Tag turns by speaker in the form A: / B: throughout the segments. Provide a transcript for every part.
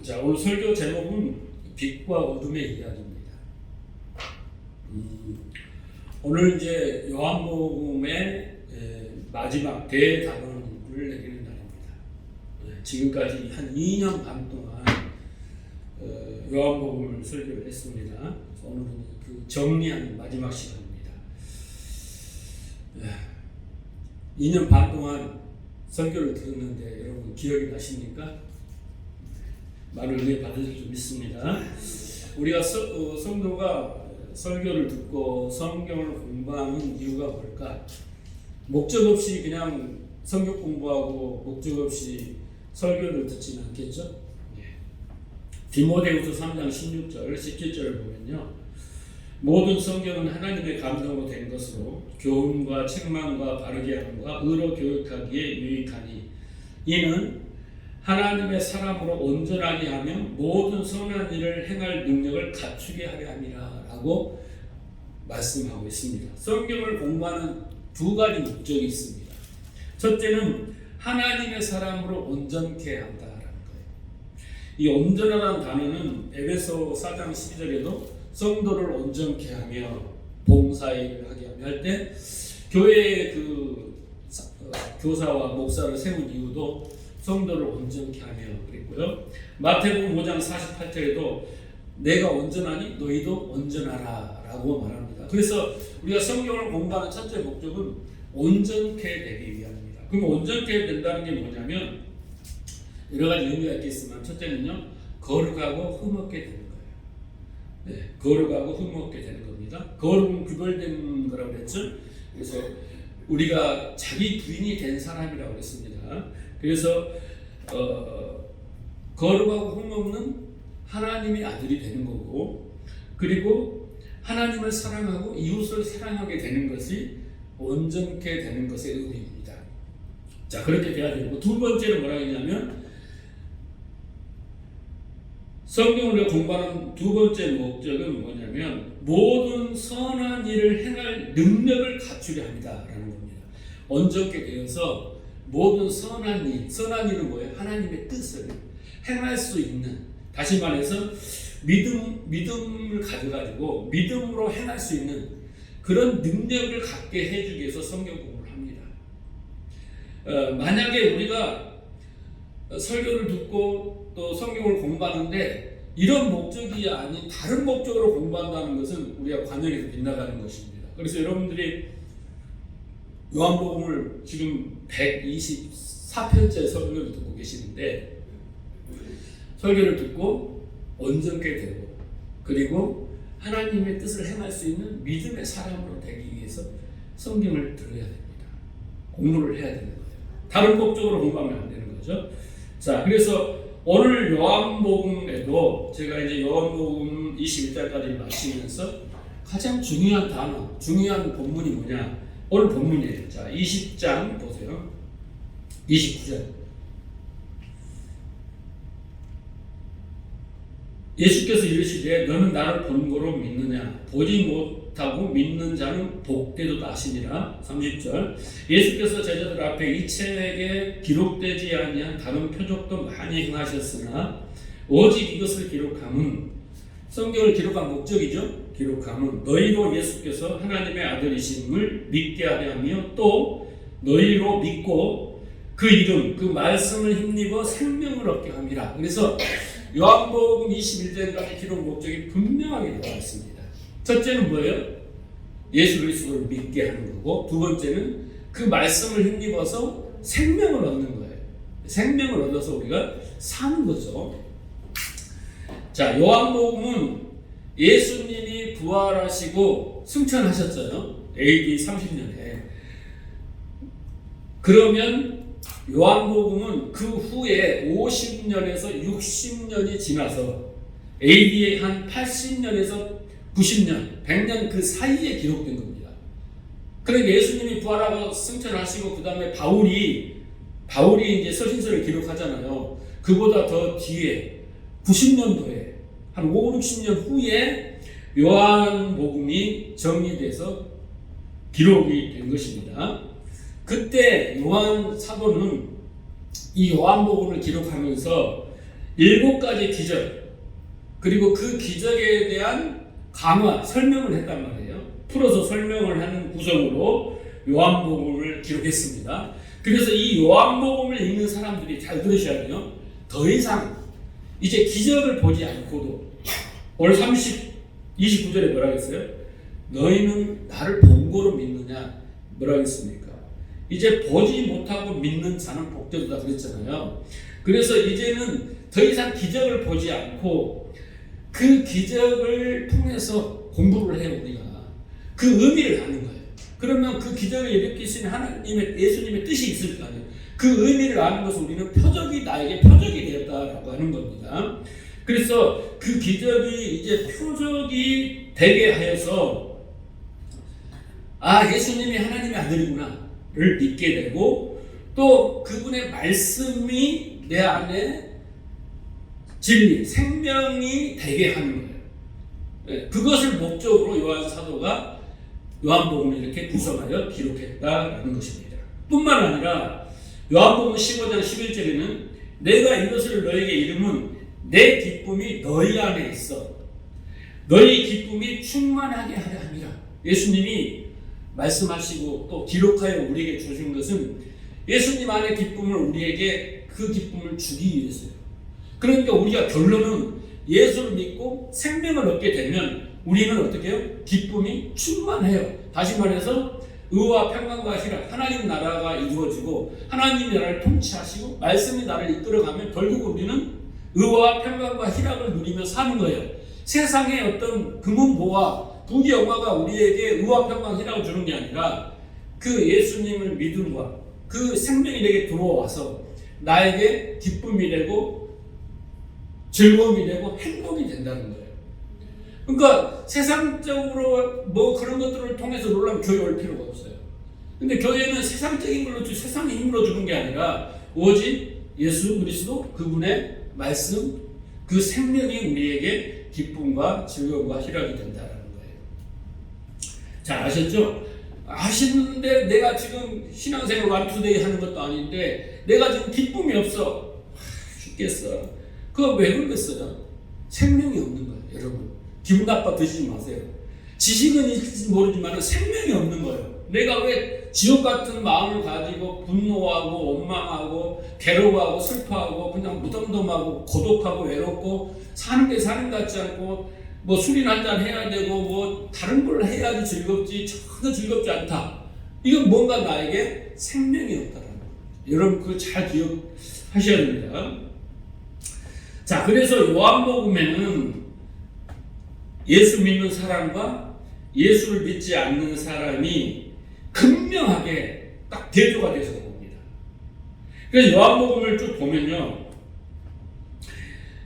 A: 자, 오늘 설교 제목은 빛과 어둠의 이야기입니다. 오늘 이제 요한복음의 마지막 대단원을 내리는 날입니다. 지금까지 한 2년 반 동안 요한복음을 설교를 했습니다. 오늘은 그 정리하는 마지막 시간입니다. 2년 반 동안 설교를 들었는데 여러분 기억이 나십니까? 많은 은혜 받으실 줄 믿습니다. 우리가 성도가 설교를 듣고 성경을 공부하는 이유가 뭘까? 목적 없이 그냥 성경 공부하고 목적 없이 설교를 듣지는 않겠죠? 디모데후서 3장 16절, 17절을 보면요. 모든 성경은 하나님의 감동으로 된 것으로 교훈과 책망과 바르게 함과 의로 교육하기에 유익하니 이는 하나님의 사람으로 온전하게 하며 모든 선한 일을 행할 능력을 갖추게 하려 함이라 라고 말씀하고 있습니다. 성경을 공부하는 두 가지 목적이 있습니다. 첫째는 하나님의 사람으로 온전케 한다라는 거예요. 이 온전하다는 단어는 에베소 4장 12절에도 성도를 온전케 하며 봉사일을 하게 하며 할 때 교회의 교사와 목사를 세운 이유도 성도를 온전케 하며 그랬고요. 마태복음 5장 48절에도 내가 온전하니 너희도 온전하라 라고 말합니다. 그래서 우리가 성경을 공부하는 첫째 목적은 온전케 되기 위함입니다. 그럼 온전케 된다는 게 뭐냐면 여러 가지 의미가 있겠지만 첫째는요, 거룩하고 흠없게 되는 거예요. 거룩하고 흠없게 되는 겁니다. 거룩은 구별된 거라고 그랬죠. 그래서 우리가 자기 부인이 된 사람이라고 그랬습니다. 그래서 거룩하고 흠없는 하나님의 아들이 되는 거고, 그리고 하나님을 사랑하고 이웃을 사랑하게 되는 것이 온전케 되는 것의 의미입니다. 자, 그렇게 돼야 되고, 두 번째는 뭐라고 했냐면 성경을 공부하는 두 번째 목적은 뭐냐면 모든 선한 일을 행할 능력을 갖추려 합니다라는 겁니다. 온전케 되어서 모든 선한 일은 뭐예요? 하나님의 뜻을 행할 수 있는, 다시 말해서 믿음을 가져가지고 믿음으로 행할 수 있는 그런 능력을 갖게 해주기 위해서 성경 공부를 합니다. 만약에 우리가 설교를 듣고 또 성경을 공부하는데 이런 목적이 아닌 다른 목적으로 공부한다는 것은 우리가 관역에서 빗나가는 것입니다. 그래서 여러분들이 요한복음을 지금 124편째 설교를 듣고 계시는데 설교를 듣고 온전케 되고 그리고 하나님의 뜻을 행할 수 있는 믿음의 사람으로 되기 위해서 성경을 들어야 됩니다. 공부를 해야 되는 거예요. 다른 목적으로 공부하면 안 되는 거죠. 자, 그래서 오늘 요한복음에도 제가 이제 요한복음 21장까지 마치면서 가장 중요한 단어, 중요한 본문이 뭐냐? 오늘 본문이에요. 자, 20장 보세요. 29절. 예수께서 이르시되 너는 나를 본 거로 믿느냐? 보지 못하고 믿는 자는 복되도다 하시니라. 30절. 예수께서 제자들 앞에 이 책에 기록되지 아니한 다른 표적도 많이 행하셨으나 오직 이것을 기록함은, 성경을 기록한 목적이죠. 기록함은 너희로 예수께서 하나님의 아들이심을 믿게 하려 하며 또 너희로 믿고 그 이름, 그 말씀을 힘입어 생명을 얻게 함이라. 그래서 요한복음 21장까지 기록 목적이 분명하게 나와 있습니다. 첫째는 뭐예요? 예수 그리스도를 믿게 하는 거고, 두 번째는 그 말씀을 힘입어서 생명을 얻는 거예요. 생명을 얻어서 우리가 사는 거죠. 자, 요한복음은 예수님이 부활하시고 승천하셨잖아요. AD 30년에. 그러면 요한복음은 그 후에 50년에서 60년이 지나서 AD의 한 80년에서 90년, 100년 그 사이에 기록된 겁니다. 그러니까 예수님이 부활하고 승천하시고 그 다음에 바울이 이제 서신서를 기록하잖아요. 그보다 더 뒤에 90년도에 한 5, 60년 후에 요한복음이 정리돼서 기록이 된 것입니다. 그때 요한 사도는 이 요한복음을 기록하면서 7가지 기적, 그리고 그 기적에 대한 강화, 설명을 했단 말이에요. 풀어서 설명을 하는 구성으로 요한복음을 기록했습니다. 그래서 이 요한복음을 읽는 사람들이 잘 들으셔야 돼요. 더 이상 이제 기적을 보지 않고도 오늘 29절에 뭐라 했어요? 너희는 나를 본 거로 믿느냐? 뭐라 했습니까? 이제 보지 못하고 믿는 자는 복되도다 그랬잖아요. 그래서 이제는 더 이상 기적을 보지 않고 그 기적을 통해서 공부를 해요. 우리가 그 의미를 아는 거예요. 그러면 그 기적을 일으키신 하나님의, 예수님의 뜻이 있을 거 아니에요. 그 의미를 아는 것은 우리는 표적이 나에게 표적이 되었다라고 하는 겁니다. 그래서 그 기적이 이제 표적이 되게 하여서 예수님이 하나님의 아들이구나를 믿게 되고, 또 그분의 말씀이 내 안에 진리, 생명이 되게 하는 거예요. 그것을 목적으로 요한 사도가 요한복음을 이렇게 구성하여 기록했다라는 것입니다. 뿐만 아니라 요한복음 15장 11절에는 내가 이것을 너에게 이름은 내 기쁨이 너희 안에 있어 너희 기쁨이 충만하게 하려 함이라. 예수님이 말씀하시고 또 기록하여 우리에게 주신 것은 예수님 안에 기쁨을 우리에게 그 기쁨을 주기 위해서요. 그러니까 우리가 결론은 예수를 믿고 생명을 얻게 되면 우리는 어떻게 해요? 기쁨이 충만해요. 다시 말해서 의와 평강과 희락, 하나님 나라가 이루어지고 하나님 나라를 통치하시고 말씀이 나를 이끌어가면 결국 우리는 의와 평강과 희락을 누리며 사는 거예요. 세상의 어떤 금은보화, 부귀영화가 우리에게 의와 평강, 희락을 주는 게 아니라 그 예수님을 믿음과 그 생명이 내게 들어와서 나에게 기쁨이 되고 즐거움이 되고 행복이 된다는 거예요. 그러니까 세상적으로 뭐 그런 것들을 통해서 놀라면 교회 올 필요가 없어요. 근데 교회는 세상적인 걸로 세상의 힘으로 주는 게 아니라 오직 예수 그리스도 그분의 말씀, 그 생명이 우리에게 기쁨과 즐거움과 희락이 된다는 거예요. 잘 아셨죠? 아시는데 내가 지금 신앙생활 완투데이 하는 것도 아닌데 내가 지금 기쁨이 없어. 죽겠어. 그거 왜 그러겠어요? 생명이 없는 거예요, 여러분. 기분 나빠 드시지 마세요. 지식은 있을지 모르지만 생명이 없는 거예요. 내가 왜 지옥 같은 마음을 가지고 분노하고 원망하고 괴로워하고 슬퍼하고 그냥 무덤덤하고 고독하고 외롭고 사는 게 사는 것 같지 않고 뭐 술이나 한잔 해야 되고 뭐 다른 걸 해야지 즐겁지 전혀 즐겁지 않다. 이건 뭔가 나에게 생명이 없다는 거예요. 여러분 그거 잘 기억하셔야 됩니다. 자, 그래서 요한복음에는 예수 믿는 사람과 예수를 믿지 않는 사람이 극명하게 딱 대조가 돼서 봅니다. 그래서 요한복음을 쭉 보면요,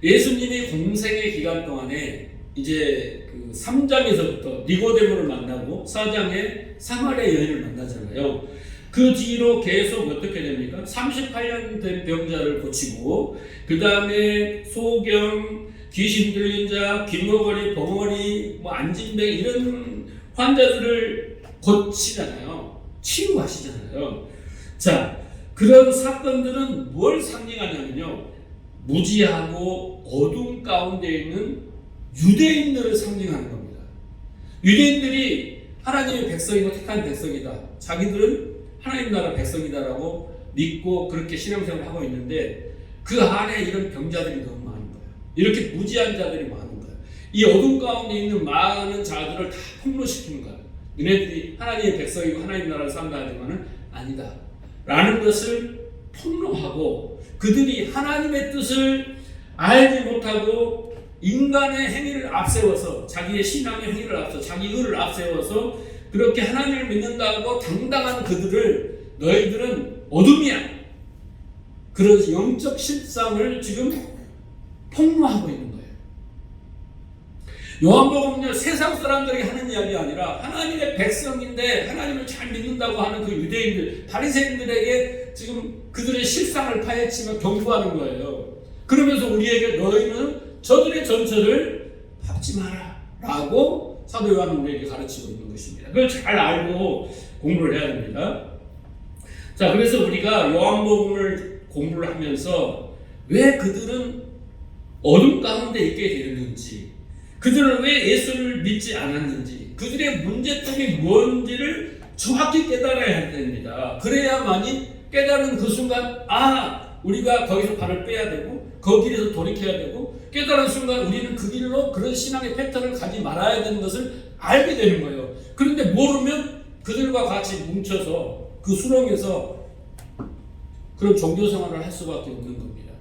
A: 예수님이 공생의 기간 동안에 이제 그 3장에서부터 니고데모를 만나고 4장에 사마리아 여인을 만나잖아요. 그 뒤로 계속 어떻게 됩니까? 38년 된 병자를 고치고 그 다음에 소경, 귀신 들린 자, 빈머거리, 벙어리, 뭐 안진뱅 이런 환자들을 고치잖아요. 치유하시잖아요. 자, 그런 사건들은 뭘 상징하냐면요, 무지하고 어둠 가운데 있는 유대인들을 상징하는 겁니다. 유대인들이 하나님의 백성이고 택한 백성이다. 자기들은 하나님 나라 백성이다라고 믿고 그렇게 신앙생활을 하고 있는데 그 안에 이런 병자들이 너무 많은 거예요. 이렇게 무지한 자들이 많은 거예요. 이 어둠 가운데 있는 많은 자들을 다 폭로시키는 거예요. 너네들이 하나님의 백성이고 하나님 나라를 산다 하지만은 아니다 라는 것을 폭로하고, 그들이 하나님의 뜻을 알지 못하고 인간의 행위를 앞세워서, 자기의 신앙의 행위를 앞서 자기 의를 앞세워서 그렇게 하나님을 믿는다고 당당한 그들을 너희들은 어둠이야, 그런 영적 실상을 지금 폭로하고 있는 거예요. 요한복음은요, 세상 사람들에게 하는 이야기가 아니라 하나님의 백성인데 하나님을 잘 믿는다고 하는 그 유대인들, 바리새인들에게 지금 그들의 실상을 파헤치며 경고하는 거예요. 그러면서 우리에게 너희는 저들의 전철을 밟지 마라 라고 사도 요한은 우리에게 가르치고 있는 것입니다. 그걸 잘 알고 공부를 해야 됩니다. 자, 그래서 우리가 요한복음을 공부를 하면서 왜 그들은 어둠 가운데 있게 되었는지, 그들은 왜 예수를 믿지 않았는지, 그들의 문제점이 뭔지를 정확히 깨달아야 됩니다. 그래야만이 깨달은 그 순간, 우리가 거기서 발을 빼야 되고 거기에서 돌이켜야 되고, 깨달은 순간 우리는 그 길로 그런 신앙의 패턴을 가지 말아야 되는 것을 알게 되는 거예요. 그런데 모르면 그들과 같이 뭉쳐서 그 수렁에서 그런 종교 생활을 할 수밖에 없는 겁니다.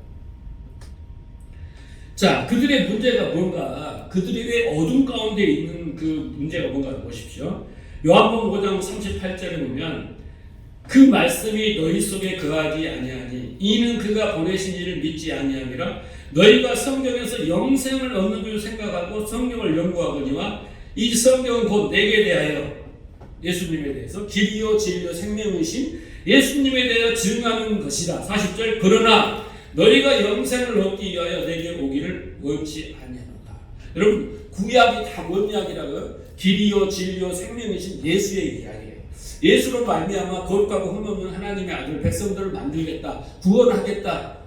A: 자, 그들의 문제가 뭔가, 그들이 왜 어둠 가운데 있는 그 문제가 뭔가 보십시오. 요한복음 5장 38절에 보면 그 말씀이 너희 속에 거하지 아니하니 이는 그가 보내신 이를 믿지 아니함이라. 너희가 성경에서 영생을 얻는 줄 생각하고 성경을 연구하거니와 이 성경은 곧 내게 대하여, 예수님에 대해서 길이요 진리요 생명이신 예수님에 대하여 증하는 것이다. 40절, 그러나 너희가 영생을 얻기 위하여 내게 오기를 원치 아니하노라. 여러분, 구약이 다 뭔 이야기라고요? 길이요 진리요 생명이신 예수의 이야기예요. 예수로 말미암아 거룩하고 흠없는 하나님의 아들 백성들을 만들겠다, 구원하겠다,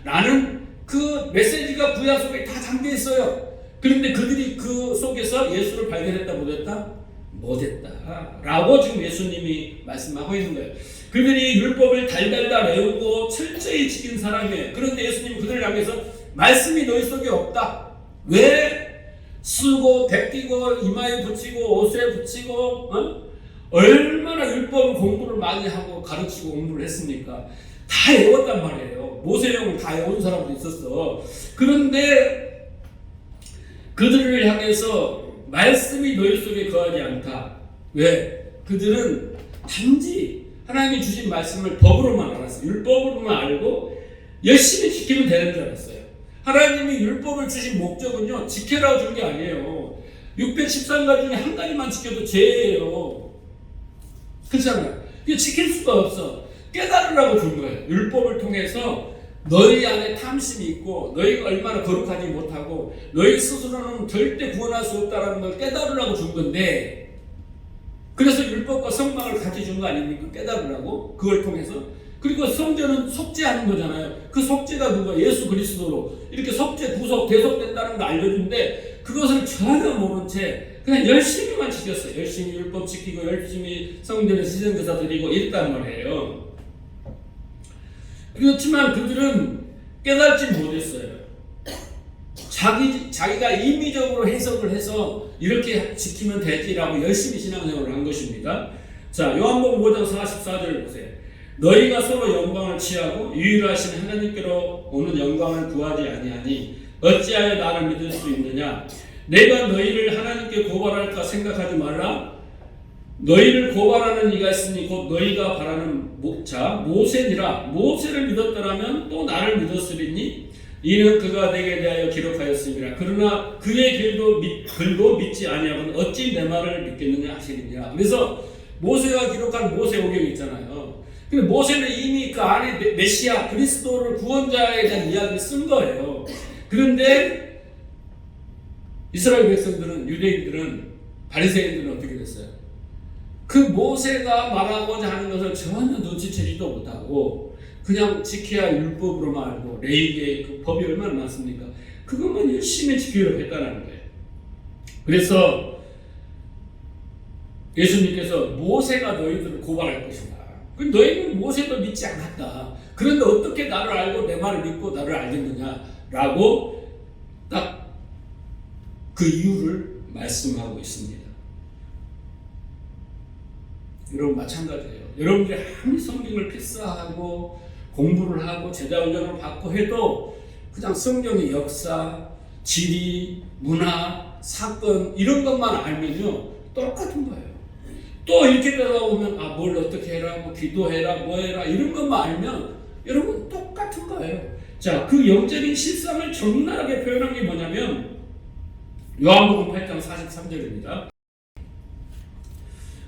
A: 라는 그 메시지가 구약 속에 다 담겨 있어요. 그런데 그들이 그 속에서 예수를 발견했다 못했다? 못했다 라고 지금 예수님이 말씀하고 있는 거예요. 그들이 율법을 달달달 외우고 철저히 지킨 사람이에요. 그런데 예수님은 그들을 향해서 말씀이 너희 속에 없다. 왜? 쓰고 베끼고 이마에 붙이고 옷에 붙이고 얼마나 율법 공부를 많이 하고 가르치고 공부를 했습니까? 다 외웠단 말이에요. 모세형을 다 외운 사람도 있었어. 그런데 그들을 향해서 말씀이 너희 속에 거하지 않다. 왜? 그들은 단지 하나님이 주신 말씀을 법으로만 알았어요. 율법으로만 알고 열심히 지키면 되는 줄 알았어요. 하나님이 율법을 주신 목적은요, 지켜라고 준 게 아니에요. 613가지 중에 한 가지만 지켜도 죄예요. 그렇잖아요. 이게 지킬 수가 없어. 깨달으라고 준 거예요. 율법을 통해서 너희 안에 탐심이 있고 너희가 얼마나 거룩하지 못하고 너희 스스로는 절대 구원할 수 없다는 걸 깨달으라고 준 건데, 그래서 율법과 성막을 같이 준 거 아닙니까? 깨달으라고. 그걸 통해서. 그리고 성전은 속죄하는 거잖아요. 그 속죄가 누가? 예수 그리스도로 이렇게 속죄, 구속, 대속된다는 걸 알려준데 그것을 전혀 모른 채 그냥 열심히만 지켰어요. 열심히 율법 지키고 열심히 성전에 시선교사 드리고 이랬단 말이에요. 그렇지만 그들은 깨닫지 못했어요. 자기가 임의적으로 해석을 해서 이렇게 지키면 되지라고 열심히 신앙생활을 한 것입니다. 자, 요한복음 5장 44절을 보세요. 너희가 서로 영광을 취하고 유일하신 하나님께로 오는 영광을 구하지 아니하니 어찌하여 나를 믿을 수 있느냐? 내가 너희를 하나님께 고발할까 생각하지 말라. 너희를 고발하는 이가 있으니 곧 너희가 바라는 자 모세니라. 모세를 믿었더라면 또 나를 믿었으리니 이는 그가 내게 대하여 기록하였습니다. 그러나 그의 글도 믿지 아니하고는 어찌 내 말을 믿겠느냐 하시니라. 그래서 모세가 기록한 모세오경이 있잖아요. 근데 모세는 이미 그 안에 메시아 그리스도를 구원자에 대한 이야기를 쓴 거예요. 그런데 이스라엘 백성들은, 유대인들은, 바리새인들은 어떻게 됐어요? 그 모세가 말하고자 하는 것을 전혀 눈치채지도 못하고 그냥 지켜야 율법으로만 알고, 레위기의 그 법이 얼마나 많습니까? 그것만 열심히 지키려고 했다는 거예요. 그래서 예수님께서 모세가 너희들을 고발할 것이다. 너희는 모세도 믿지 않았다. 그런데 어떻게 나를 알고 내 말을 믿고 나를 알겠느냐? 라고 딱 그 이유를 말씀하고 있습니다. 여러분 마찬가지예요. 여러분들이 아무리 성경을 필사하고 공부를 하고 제자훈련을 받고 해도 그냥 성경의 역사, 지리, 문화, 사건 이런 것만 알면요 똑같은 거예요. 또 이렇게 들어오면 뭘 어떻게 해라, 뭐 기도해라, 뭐 해라 이런 것만 알면 여러분 똑같은 거예요. 자, 그 영적인 실상을 적나라하게 표현한 게 뭐냐면 요한복음 8장 43절입니다.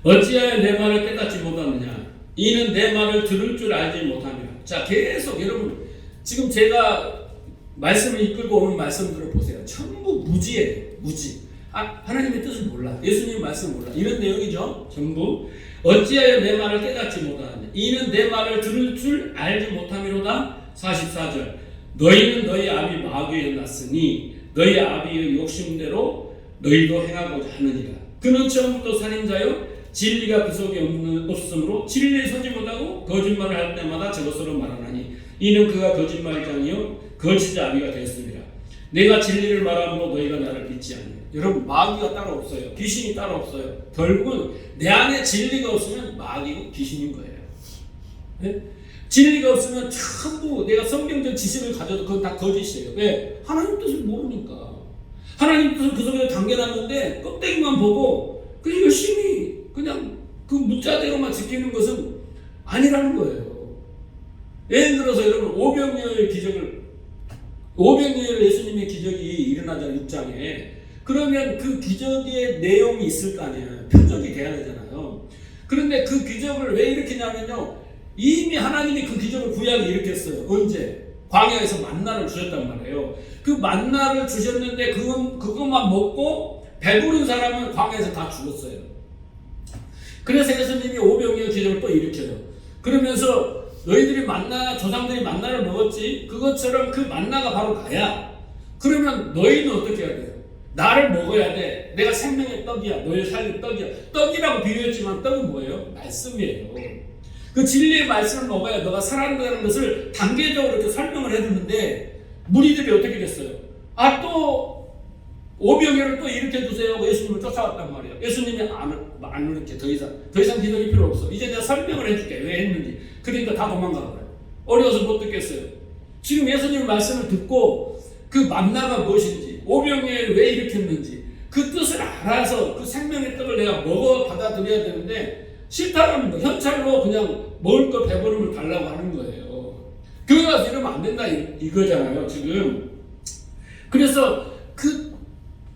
A: 어찌하여 내 말을 깨닫지 못하느냐? 이는 내 말을 들을 줄 알지 못함이라. 자, 계속 여러분 지금 제가 말씀을 이끌고 오는 말씀들을 보세요. 전부 무지예요. 무지. 하나님의 뜻을 몰라. 예수님 말씀 몰라. 이런 내용이죠. 전부. 어찌하여 내 말을 깨닫지 못하느냐? 이는 내 말을 들을 줄 알지 못함이로다. 44절. 너희는 너희 아비 마귀에 났으니 너희 아비의 욕심대로 너희도 행하고자 하느니라. 그는 처음부터 살인자요 진리가 그 속에 없으므로 진리에 서지 못하고 거짓말을 할 때마다 저것으로 말하나니 이는 그가 거짓말장이요 거짓자 아비가 되었습니다. 내가 진리를 말함으로 너희가 나를 믿지 않느냐. 여러분, 마귀가 따로 없어요. 귀신이 따로 없어요. 결국은 내 안에 진리가 없으면 마귀고 귀신인 거예요. 네? 진리가 없으면 전부 내가 성경적 지식을 가져도 그건 다 거짓이에요. 왜? 하나님 뜻을 모르니까. 하나님 뜻을 그 속에 담겨놨는데 껍데기만 보고 그냥 열심히 그냥 그 문자대로만 지키는 것은 아니라는 거예요. 예를 들어서 여러분 오병이어의 예수님의 기적이 일어나잖아요. 6장에. 그러면 그 기적의 내용이 있을 거 아니에요. 표적이 돼야 되잖아요. 그런데 그 기적을 왜 일으키냐면요. 이미 하나님이 그 기적을 구약에 일으켰어요. 언제? 광야에서 만나를 주셨단 말이에요. 그 만나를 주셨는데 그것만 먹고 배부른 사람은 광야에서 다 죽었어요. 그래서 예수님이 오병이어 기적을 또 일으켜요. 그러면서 너희들이 조상들이 만나를 먹었지? 그것처럼 그 만나가 바로 나야. 그러면 너희는 어떻게 해야 돼요? 나를 먹어야 돼. 내가 생명의 떡이야. 너희 삶의 떡이야. 떡이라고 비유했지만 떡은 뭐예요? 말씀이에요. 그 진리의 말씀을 먹어야 너가 살아간다는 것을 단계적으로 이렇게 설명을 해주는데 무리들이 어떻게 됐어요? 또 오병이어를 또 일으켜주세요. 예수님을 쫓아왔단 말이에요. 예수님이 안 일으켜. 더 이상 기적이 필요 없어. 이제 내가 설명을 해줄게. 왜 했는지. 그러니까 다 도망가버려요. 어려워서 못 듣겠어요. 지금 예수님의 말씀을 듣고 그 만나가 무엇인지, 오병이어를 왜 일으켰는지 그 뜻을 알아서 그 생명의 떡을 내가 먹어 받아들여야 되는데 싫다는 현찰로 그냥 먹을 거 배부름을 달라고 하는 거예요. 교회 가서 이러면 안 된다 이거잖아요 지금. 그래서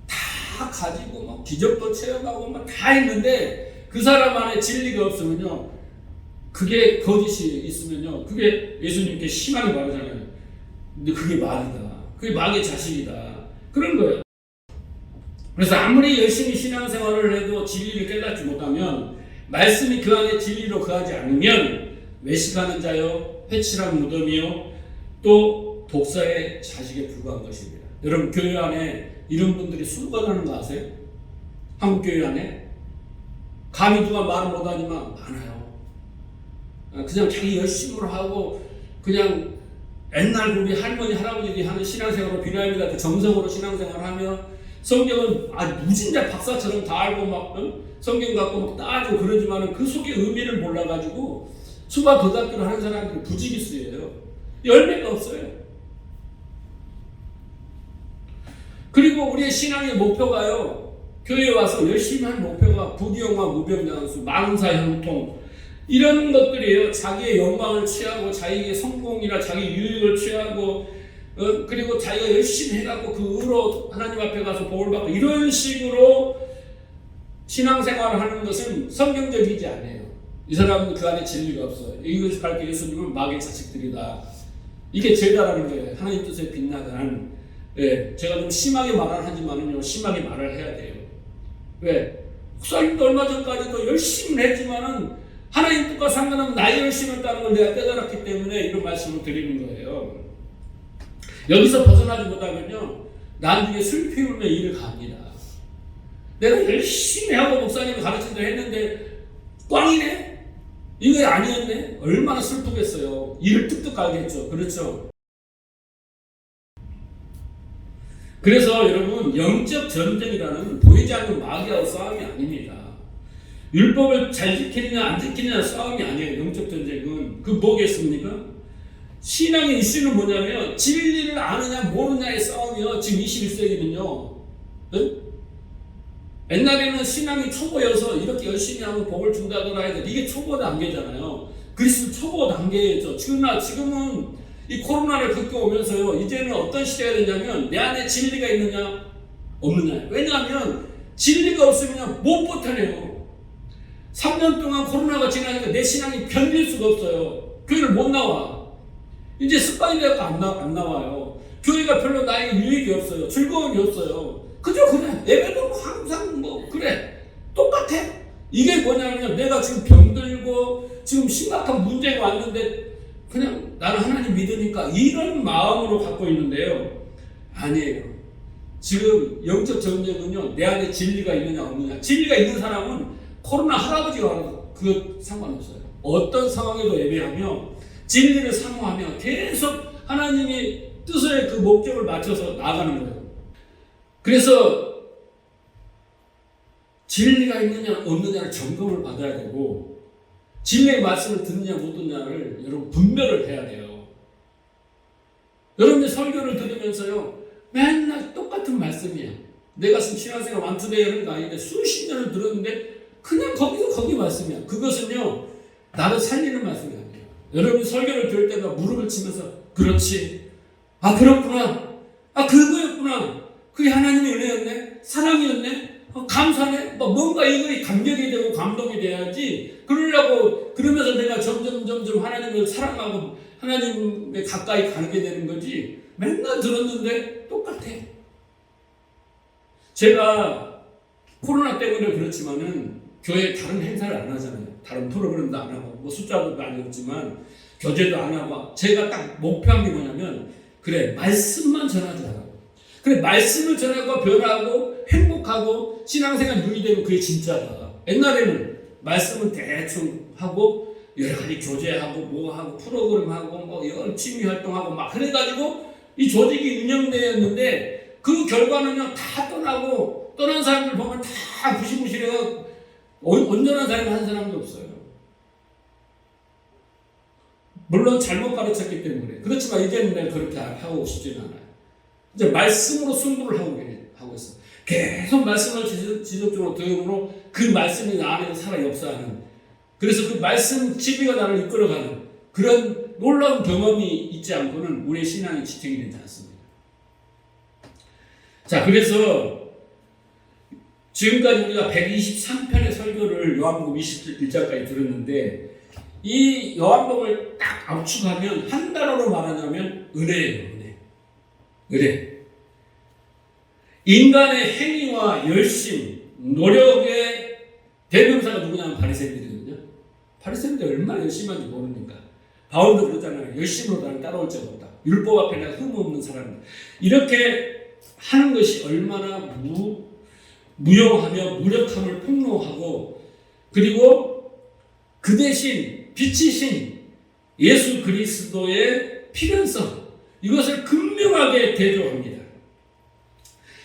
A: 다 가지고 막 기적도 체험하고 막 다 했는데 그 사람 안에 진리가 없으면요, 그게 거짓이 있으면요, 그게 예수님께 심하게 말하잖아요. 근데 그게 마귀다. 그게 마귀의 자식이다. 그런 거예요. 그래서 아무리 열심히 신앙생활을 해도 진리를 깨닫지 못하면, 말씀이 그 안에 진리로 거하지 않으면 외식하는 자요, 회칠한 무덤이요, 또 독사의 자식에 불과한 것입니다. 여러분, 교회 안에 이런 분들이 수고하는 거 아세요? 한국 교회 안에 감히 누가 말을 못하지만 많아요. 그냥 자기 열심으로 하고 그냥 옛날 우리 할머니 할아버지들이 하는 신앙생활로 비례합니다. 정석으로 신앙생활하며 성경은 무진자 박사처럼 다 알고 막 성경 갖고 막 따지고 그러지만은 그 속의 의미를 몰라가지고 수박 거닫기로 하는 사람들이 부지기수예요. 열매가 없어요. 그리고 우리의 신앙의 목표가요, 교회에 와서 열심히 한 목표가 부귀영화 무병장수, 만사 형통 이런 것들이에요. 자기의 영광을 취하고 자기의 성공이나 자기 유익을 취하고 그리고 자기가 열심히 해갖고 그 의로 하나님 앞에 가서 복을 받고 이런 식으로 신앙생활을 하는 것은 성경적이지 않아요. 이 사람은 그 안에 진리가 없어요. 이것을 가르쳐 예수님은 마귀의 자식들이다. 이게 죄다라는 거예요. 하나님 뜻에 빛나는. 제가 좀 심하게 말을 하지만은요, 심하게 말을 해야 돼요. 왜? 목사님도 얼마 전까지도 열심히 했지만은 하나님 뜻과 상관없는 나의 열심히 했다는 걸 내가 깨달았기 때문에 이런 말씀을 드리는 거예요. 여기서 벗어나지 못하면요, 나중에 슬피 울며 일을 갑니다. 내가 열심히 하고 목사님을 가르친다 했는데 꽝이네? 이거 아니었네? 얼마나 슬프겠어요. 이를 뚝뚝 갈겠죠. 그렇죠? 그래서 여러분, 영적 전쟁이라는 보이지 않는 마귀하고 싸움이 아닙니다. 율법을 잘 지키느냐 안 지키느냐 싸움이 아니에요. 영적 전쟁은. 그 뭐겠습니까? 신앙의 이슈는 뭐냐면 진리를 아느냐 모르냐의 싸움이요. 지금 21세기는요. 네? 옛날에는 신앙이 초보여서 이렇게 열심히 하면 복을 준다더라 해도 이게 초보 단계잖아요. 그리스도 초보 단계죠. 지금은 이 코로나를 겪어오면서요, 이제는 어떤 시대가 되냐면 내 안에 진리가 있느냐 없느냐. 왜냐하면 진리가 없으면 못 버텨내요. 3년 동안 코로나가 지나니까 내 신앙이 견딜 수가 없어요. 교회를 못 나와. 이제 습관이 되어서 안 나와요. 교회가 별로 나에게 유익이 없어요. 즐거움이 없어요. 그죠? 그래. 예배도 항상 그래. 똑같아. 이게 뭐냐면 내가 지금 병들고 지금 심각한 문제가 왔는데 그냥 나는 하나님 믿으니까 이런 마음으로 갖고 있는데요. 아니에요. 지금 영적 전쟁은요, 내 안에 진리가 있느냐 없느냐. 진리가 있는 사람은 코로나 할아버지가 와도 그거 상관없어요. 어떤 상황에도 예배하며 진리를 사모하며 계속 하나님의 뜻의 그 목적을 맞춰서 나아가는 거예요. 그래서 진리가 있느냐 없느냐를 점검을 받아야 되고, 진리의 말씀을 듣느냐 못 듣느냐를 여러분 분별을 해야 돼요. 여러분의 설교를 들으면서요, 맨날 똑같은 말씀이야. 내가 지금 신앙생활 완투되어 하는 거 아닌데 수십 년을 들었는데 그냥 거기서 거기 말씀이야. 그것은요, 나를 살리는 말씀이 아니에요. 여러분이 설교를 들을 때마다 무릎을 치면서 그렇지, 아 그렇구나, 아 그거였구나, 그게 하나님의 은혜였네, 사랑이었네, 감사네, 뭔가 이거에 감격이 되고 감동이 돼야지. 그러면서 내가 점점 하나님을 사랑하고 하나님에 가까이 가게 되는 거지. 맨날 들었는데 똑같아. 제가 코로나 때문에 그렇지만은 교회 다른 행사를 안 하잖아요. 다른 프로그램도 안 하고 뭐 숫자도 안 했지만 교제도 안 하고, 제가 딱 목표한 게 뭐냐면, 그래 말씀만 전하자. 그래 말씀을 전하고 변하고 행복하고 신앙생활 유지되고 그게 진짜다. 옛날에는 말씀은 대충 하고 여러 가지 교제하고 뭐 하고 프로그램 하고 뭐 여러 취미 활동하고 막 그래가지고 이 조직이 운영되었는데, 그 결과는요 다 떠나고, 떠난 사람들 보면 다 부실부실해서 온전한 삶을 한 사람도 없어요. 물론 잘못 가르쳤기 때문에. 그렇지만 이제는 내가 그렇게 하고 싶지는 않아요. 이제 말씀으로 승부를 하고 있어. 계속 말씀을 지속적으로 들음으로 그 말씀이 나 안에서 살아 역사하는, 그래서 그 말씀 지비가 나를 이끌어가는 그런 놀라운 경험이 있지 않고는 우리의 신앙이 지탱이 되지 않습니다. 자, 그래서 지금까지 우리가 123편의 설교를 요한복음 21장까지 들었는데, 이 요한복음을 딱 압축하면 한 단어로 말하자면 은혜예요. 은혜. 인간의 행위와 열심, 노력의 대명사가 누구냐면 바리새인들이거든요. 바리새인들이 얼마나 열심히 하는지 모르니까. 바울도 그러잖아요. 열심으로 나를 따라올 적 없다. 율법 앞에 내가 흠없는 사람이다. 이렇게 하는 것이 얼마나 무용하며 무력함을 폭로하고, 그리고 그 대신 빛이신 예수 그리스도의 필연성, 이것을 극명하게 대조합니다.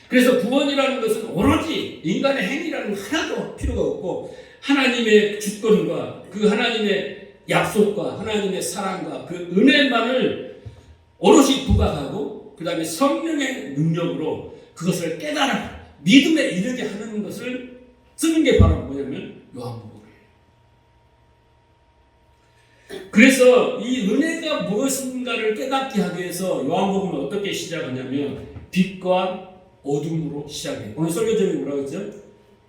A: 그래서 구원이라는 것은 오로지 인간의 행위라는 건 하나도 필요가 없고, 하나님의 주권과 그 하나님의 약속과 하나님의 사랑과 그 은혜만을 오롯이 부각하고, 그 다음에 성령의 능력으로 그것을 깨달아 믿음에 이르게 하는 것을 쓰는 게 바로 뭐냐면 요한복음이에요. 그래서 이 은혜가 무엇인가를 깨닫게 하기 위해서 요한복음은 어떻게 시작하냐면 빛과 어둠으로 시작해요. 오늘 설교 제목이 뭐라고 했죠?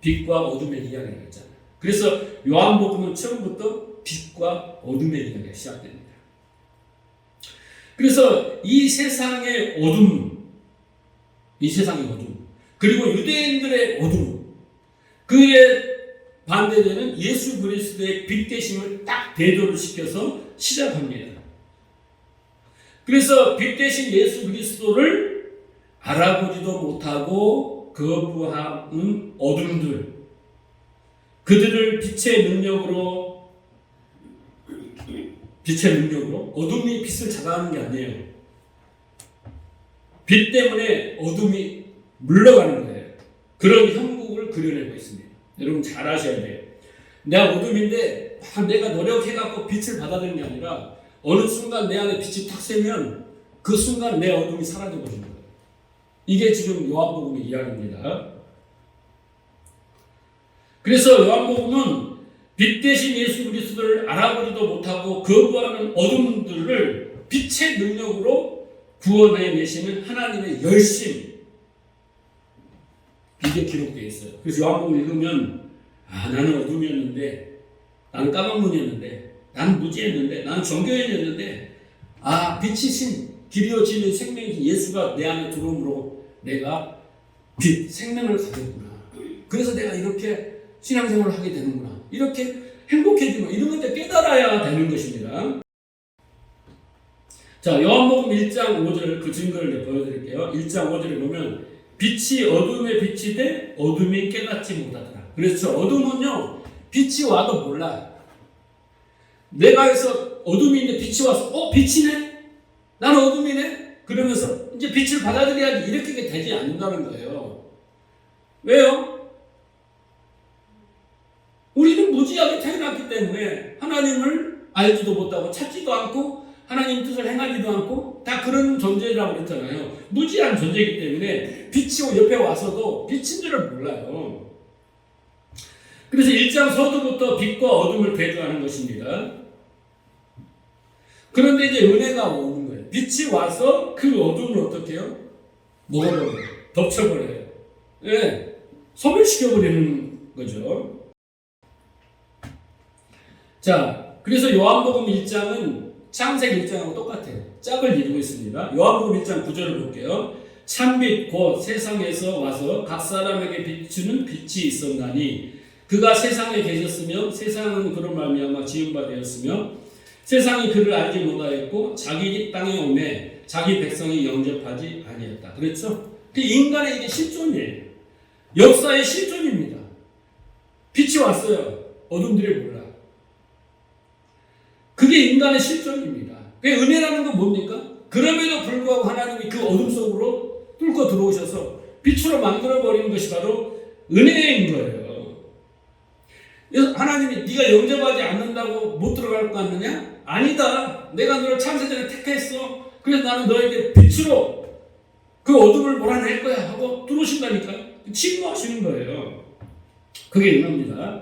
A: 빛과 어둠의 이야기라고 했잖아요. 그래서 요한복음은 처음부터 빛과 어둠의 이야기가 시작됩니다. 그래서 이 세상의 어둠, 그리고 유대인들의 어둠, 그에 반대되는 예수 그리스도의 빛 되심을 딱 대조를 시켜서 시작합니다. 그래서 빛 대신 예수 그리스도를 알아보지도 못하고 거부하는 어둠들, 그들을 빛의 능력으로 어둠이 빛을 잡아가는 게 아니에요. 빛 때문에 어둠이 물러가는 거예요. 그런 형국을 그려내고 있습니다. 여러분 잘 아셔야 돼요. 내가 어둠인데 내가 노력해갖고 빛을 받아들이는 게 아니라, 어느 순간 내 안에 빛이 탁 새면 그 순간 내 어둠이 사라져 버리는 거예요. 이게 지금 요한복음의 이야기입니다. 그래서 요한복음은 빛 대신 예수 그리스도를 알아보지도 못하고 거부하는 어둠들을 빛의 능력으로 구원해 내시는 하나님의 열심, 이게 기록되어 있어요. 그래서 요한복음 읽으면, 나는 어둠이었는데, 나는 까만문이었는데, 나는 무지했는데, 나는 정교인이었는데, 빛이신 길이요 진리요 생명이신 예수가 내 안에 들어옴으로 내가 빛, 생명을 가졌구나. 그래서 내가 이렇게 신앙생활을 하게 되는구나. 이렇게 행복해지고 이런 것들 깨달아야 되는 것입니다. 자, 요한복음 1장 5절 그 증거를 보여드릴게요. 1장 5절에 보면 빛이 어둠에 비치되 어둠이 깨닫지 못하더라. 그렇죠. 어둠은요, 빛이 와도 몰라요. 내가 해서 어둠이 있는데 빛이 와서 빛이네? 나는 어둠이네? 그러면서 이제 빛을 받아들여야지 이렇게 되지 않는다는 거예요. 왜요? 우리는 무지하게 태어났기 때문에 하나님을 알지도 못하고 찾지도 않고 하나님 뜻을 행하지도 않고 다 그런 존재라고 그랬잖아요. 무지한 존재이기 때문에 빛이 옆에 와서도 빛인 줄을 몰라요. 그래서 1장 서두부터 빛과 어둠을 대조하는 것입니다. 그런데 이제 은혜가 오는 거예요. 빛이 와서 그 어둠을 어떻게 해요? 먹어버려요. 덮쳐버려요. 예, 소멸시켜버리는 거죠. 자, 그래서 요한복음 1장은 창세기 1장하고 똑같아요. 짝을 이루고 있습니다. 요한복음 1장 9절을 볼게요. 참빛 곧 세상에서 와서 각 사람에게 비추는 빛이 있었나니 그가 세상에 계셨으며 세상은 그로 말미암아 지은 바 되었으며 세상이 그를 알지 못하였고 자기 땅에 오매 자기 백성이 영접하지 아니했다. 그렇죠? 그 인간의 이게 실존이에요. 역사의 실존입니다. 빛이 왔어요. 어둠들이 몰라. 그게 인간의 실존입니다. 그 은혜라는 건 뭡니까? 그럼에도 불구하고 하나님이 그 어둠 속으로 뚫고 들어오셔서 빛으로 만들어버리는 것이 바로 은혜인 거예요. 하나님이 네가 영접하지 않는다고 못 들어갈 것 같느냐? 아니다. 내가 너를 창세전에 택했어. 그래서 나는 너에게 빛으로 그 어둠을 몰아낼 거야 하고 들어오신다니까. 침노하시는 거예요. 그게 은혜입니다.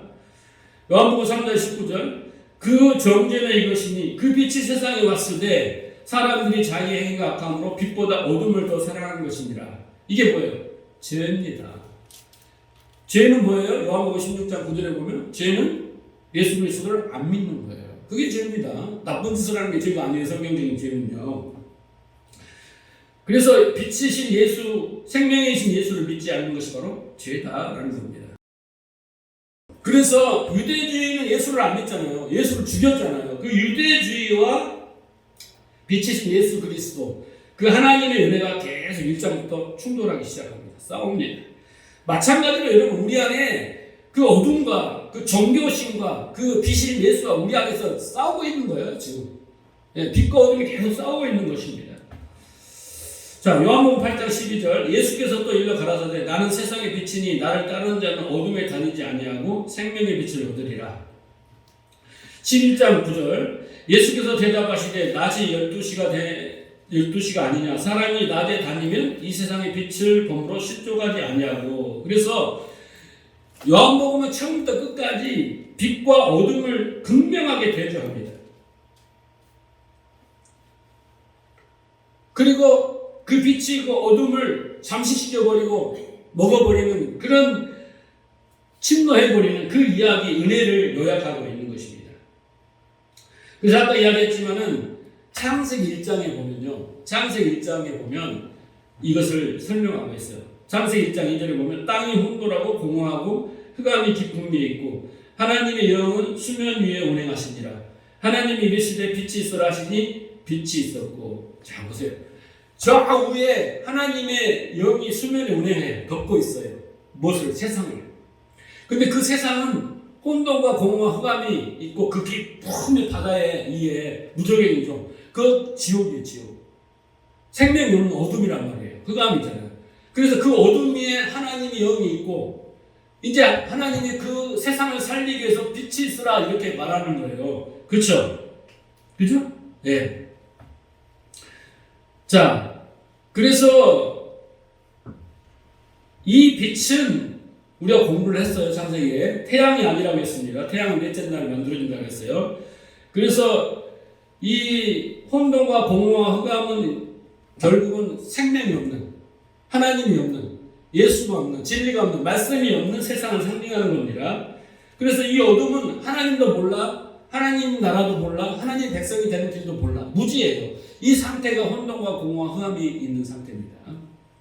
A: 요한복음 3장 19절 그 정죄는 이것이니 그 빛이 세상에 왔을 때 사람들이 자기 행위가 악함으로 빛보다 어둠을 더 사랑하는 것입니다. 이게 뭐예요? 죄입니다. 죄는 뭐예요? 요한복음 16장 9절에 보면 죄는 예수 그리스도를 안 믿는 거예요. 그게 죄입니다. 나쁜 짓을 하는 게 죄가 아니에요. 성경적인 죄는요. 그래서 빛이신 예수, 생명이신 예수를 믿지 않는 것이 바로 죄다라는 겁니다. 그래서 유대주의는 예수를 안 믿잖아요. 예수를 죽였잖아요. 그 유대주의와 빛이신 예수 그리스도, 그 하나님의 은혜가 계속 1장부터 충돌하기 시작합니다. 싸웁니다. 마찬가지로 여러분 우리 안에 그 어둠과 그 정교심과 그 빛인 예수가 우리 안에서 싸우고 있는 거예요. 지금 빛과 어둠이 계속 싸우고 있는 것입니다. 자, 요한복음 8장 12절 예수께서 또 일러 가라사대 나는 세상의 빛이니 나를 따르는 자는 어둠에 다니지 아니하고 생명의 빛을 얻으리라. 11장 9절 예수께서 대답하시되 낮이 12시가 아니냐 사람이 낮에 다니면 이 세상의 빛을 범으로 실족하지 아니하고. 그래서 요한복음은 처음부터 끝까지 빛과 어둠을 극명하게 대조합니다. 그리고 그 빛이 그 어둠을 잠식시켜버리고 먹어버리는 그런 침노해버리는 그 이야기 은혜를 요약하고 있는 것입니다. 그래서 아까 이야기했지만은 창세기 1장에 보면요. 창세기 1장에 보면 이것을 설명하고 있어요. 창세기 1장 2절에 보면 땅이 혼돈하고 공허하고 흑암이 깊은 데 있고 하나님의 영은 수면 위에 운행하시니라. 하나님이 이르시되 빛이 있으라 하시니 빛이 있었고. 자 보세요. 저 위에 하나님의 영이 수면에 운행해 덮고 있어요. 무엇을? 세상을. 근데 그 세상은 혼돈과 공허와 흑암이 있고 그 깊은 바다에 위에 무적행이죠. 그 지옥이에요. 지옥. 생명이 없는 어둠이란 말이에요. 흑암이잖아요. 그래서 그 어둠 위에 하나님의 영이 있고 이제 하나님이 그 세상을 살리기 위해서 빛이 있으라 이렇게 말하는 거예요. 그렇죠? 그죠? 네. 자, 그래서 이 빛은 우리가 공부를 했어요. 창세기에 태양이 아니라고 했습니다. 태양은 넷째 날에 만들어진다고 했어요. 그래서 이 혼돈과 공허와 흑암은 결국은 생명이 없는, 하나님이 없는, 예수가 없는, 진리가 없는, 말씀이 없는 세상을 상징하는 겁니다. 그래서 이 어둠은 하나님도 몰라, 하나님 나라도 몰라, 하나님 백성이 되는 길도 몰라. 무지예요. 이 상태가 혼돈과 공허와 흑암이 있는 상태입니다.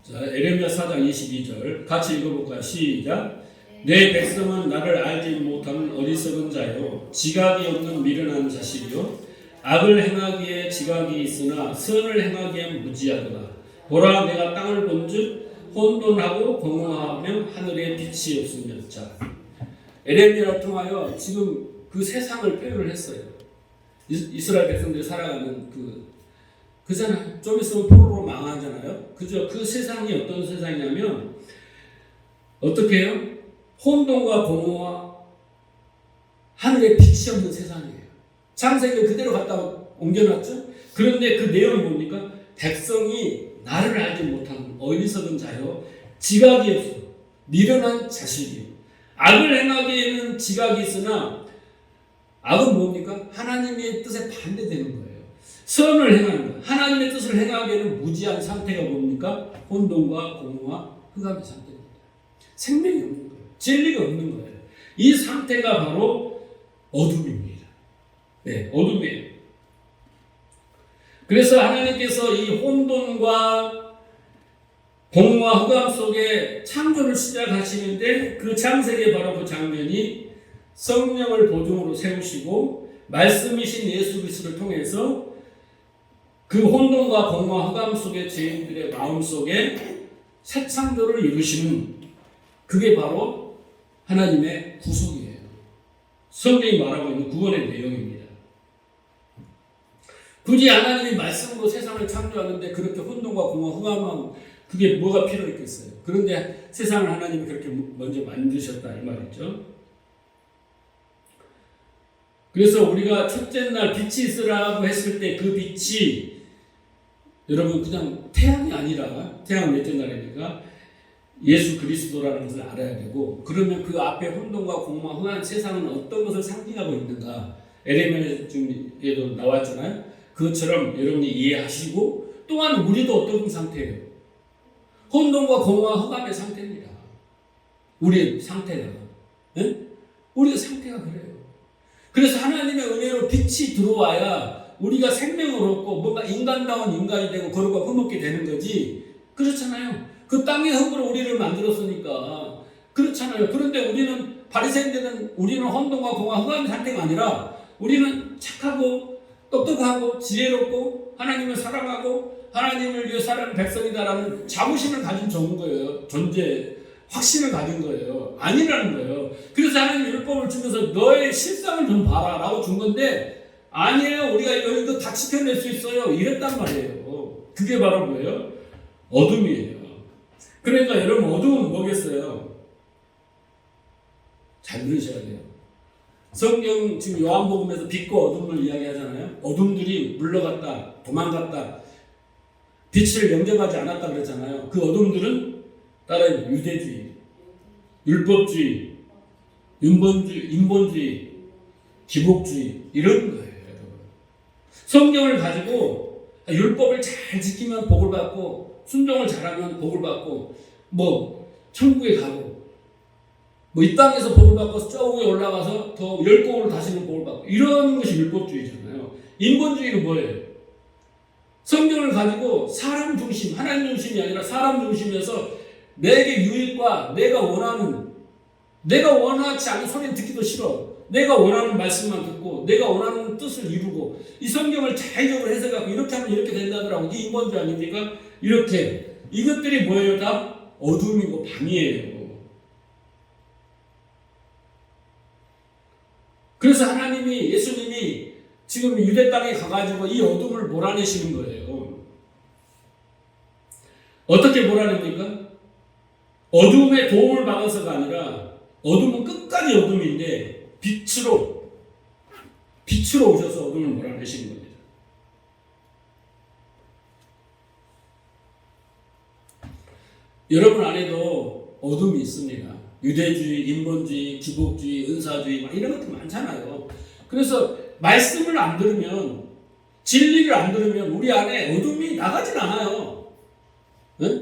A: 자, 에레미야 4장 22절 같이 읽어볼까요? 시작. 내 백성은 나를 알지 못하는 어리석은 자요 지각이 없는 미련한 자식이요 악을 행하기에 지각이 있으나 선을 행하기에 무지하도다. 보라 내가 땅을 본즉 혼돈하고 공허하며 하늘에 빛이 없으며. 자, 에레미야를 통하여 지금 그 세상을 표현을 했어요. 이스라엘 백성들이 살아가는 그잖아요. 좀 있으면 포로로 망하잖아요. 그죠? 그 세상이 어떤 세상이냐면 어떻게 해요? 혼돈과 공허와 하늘에 빛이 없는 세상이에요. 창세기를 그대로 갖다 옮겨놨죠. 그런데 그 내용은 뭡니까? 백성이 나를 알지 못하는 어리석은 자요, 지각이 없어 미련한 자식이요. 악을 행하기에는 지각이 있으나 악은 뭡니까? 하나님의 뜻에 반대되는 거예요. 선을 행하는 거. 하나님의 뜻을 행하기에는 무지한 상태가 뭡니까? 혼돈과 공허와 흑암의 상태입니다. 생명이 없는 거예요. 진리가 없는 거예요. 이 상태가 바로 어둠입니다. 네, 어둠이에요. 그래서 하나님께서 이 혼돈과 공허와 흑암 속에 창조를 시작하시는데 그 창세기에 바로 그 장면이 성령을 보증으로 세우시고 말씀이신 예수 그리스도를 통해서 그 혼돈과 공허와 흑암 속의 죄인들의 마음 속에 새 창조를 이루시는, 그게 바로 하나님의 구속이에요. 성경이 말하고 있는 구원의 내용입니다. 굳이 하나님이 말씀으로 세상을 창조하는데 그렇게 혼돈과 공허, 흑암은 그게 뭐가 필요 있겠어요? 그런데 세상을 하나님이 그렇게 먼저 만드셨다 이 말이죠. 그래서 우리가 첫째 날 빛이 있으라고 했을 때 그 빛이 여러분 그냥 태양이 아니라, 태양은 넷째 날이니까 예수 그리스도라는 것을 알아야 되고, 그러면 그 앞에 혼돈과 공허와 흑암 세상은 어떤 것을 상징하고 있는가? 에레미야에도 나왔잖아요. 그것처럼 여러분이 이해하시고, 또한 우리도 어떤 상태예요? 혼돈과 공허와 흑암의 상태입니다. 우리의 상태가. 네? 우리의 상태가 그래요. 그래서 하나님의 은혜로 빛이 들어와야 우리가 생명을 얻고 뭔가 인간다운 인간이 되고 거룩과 흠없게 되는 거지. 그렇잖아요. 그 땅의 흙으로 우리를 만들었으니까. 그렇잖아요. 그런데 우리는 바리새인들은 우리는 혼돈과 공허와 흑암의 상태가 아니라 우리는 착하고 똑똑하고 지혜롭고 하나님을 사랑하고 하나님을 위해 사는 백성이다라는 자부심을 가진 좋은 거예요. 존재 확신을 가진 거예요. 아니라는 거예요. 그래서 하나님 율법을 주면서 너의 실상을 좀 봐라 라고 준 건데, 아니에요. 우리가 이거 다 지켜낼 수 있어요. 이랬단 말이에요. 그게 바로 뭐예요? 어둠이에요. 그러니까 여러분, 어둠은 뭐겠어요? 잘 들으셔야 돼요. 성경 지금 요한복음에서 빛과 어둠을 이야기하잖아요. 어둠들이 물러갔다, 도망갔다, 빛을 영접하지 않았다 그랬잖아요. 그 어둠들은 다른 유대주의, 율법주의, 인본주의, 기복주의 이런 거예요. 여러분. 성경을 가지고 율법을 잘 지키면 복을 받고, 순종을 잘하면 복을 받고, 뭐 천국에 가고, 뭐 이 땅에서 복을 받고 저 위에 올라가서 더 10공을 다시는 복을 받고, 이런 것이 율법주의잖아요. 인본주의는 뭐예요? 성경을 가지고 사람 중심, 하나님 중심이 아니라 사람 중심에서 내게 유익과 내가 원하지 않은 소리는 듣기도 싫어. 내가 원하는 말씀만 듣고 내가 원하는 뜻을 이루고, 이 성경을 자의적으로 해석하고 이렇게 하면 이렇게 된다더라고. 이게 인본주의 아닙니까? 이렇게. 이것들이 뭐예요? 다 어둠이고 밤이에요. 그래서 하나님이, 예수님이 지금 유대 땅에 가가지고 이 어둠을 몰아내시는 거예요. 어떻게 몰아냅니까? 어둠의 도움을 받아서가 아니라, 어둠은 끝까지 어둠인데 빛으로 오셔서 어둠을 몰아내시는 겁니다. 여러분 안에도 어둠이 있습니다. 유대주의, 인본주의, 기복주의, 은사주의 이런 것도 많잖아요. 그래서 말씀을 안 들으면, 진리를 안 들으면 우리 안에 어둠이 나가질 않아요. 네?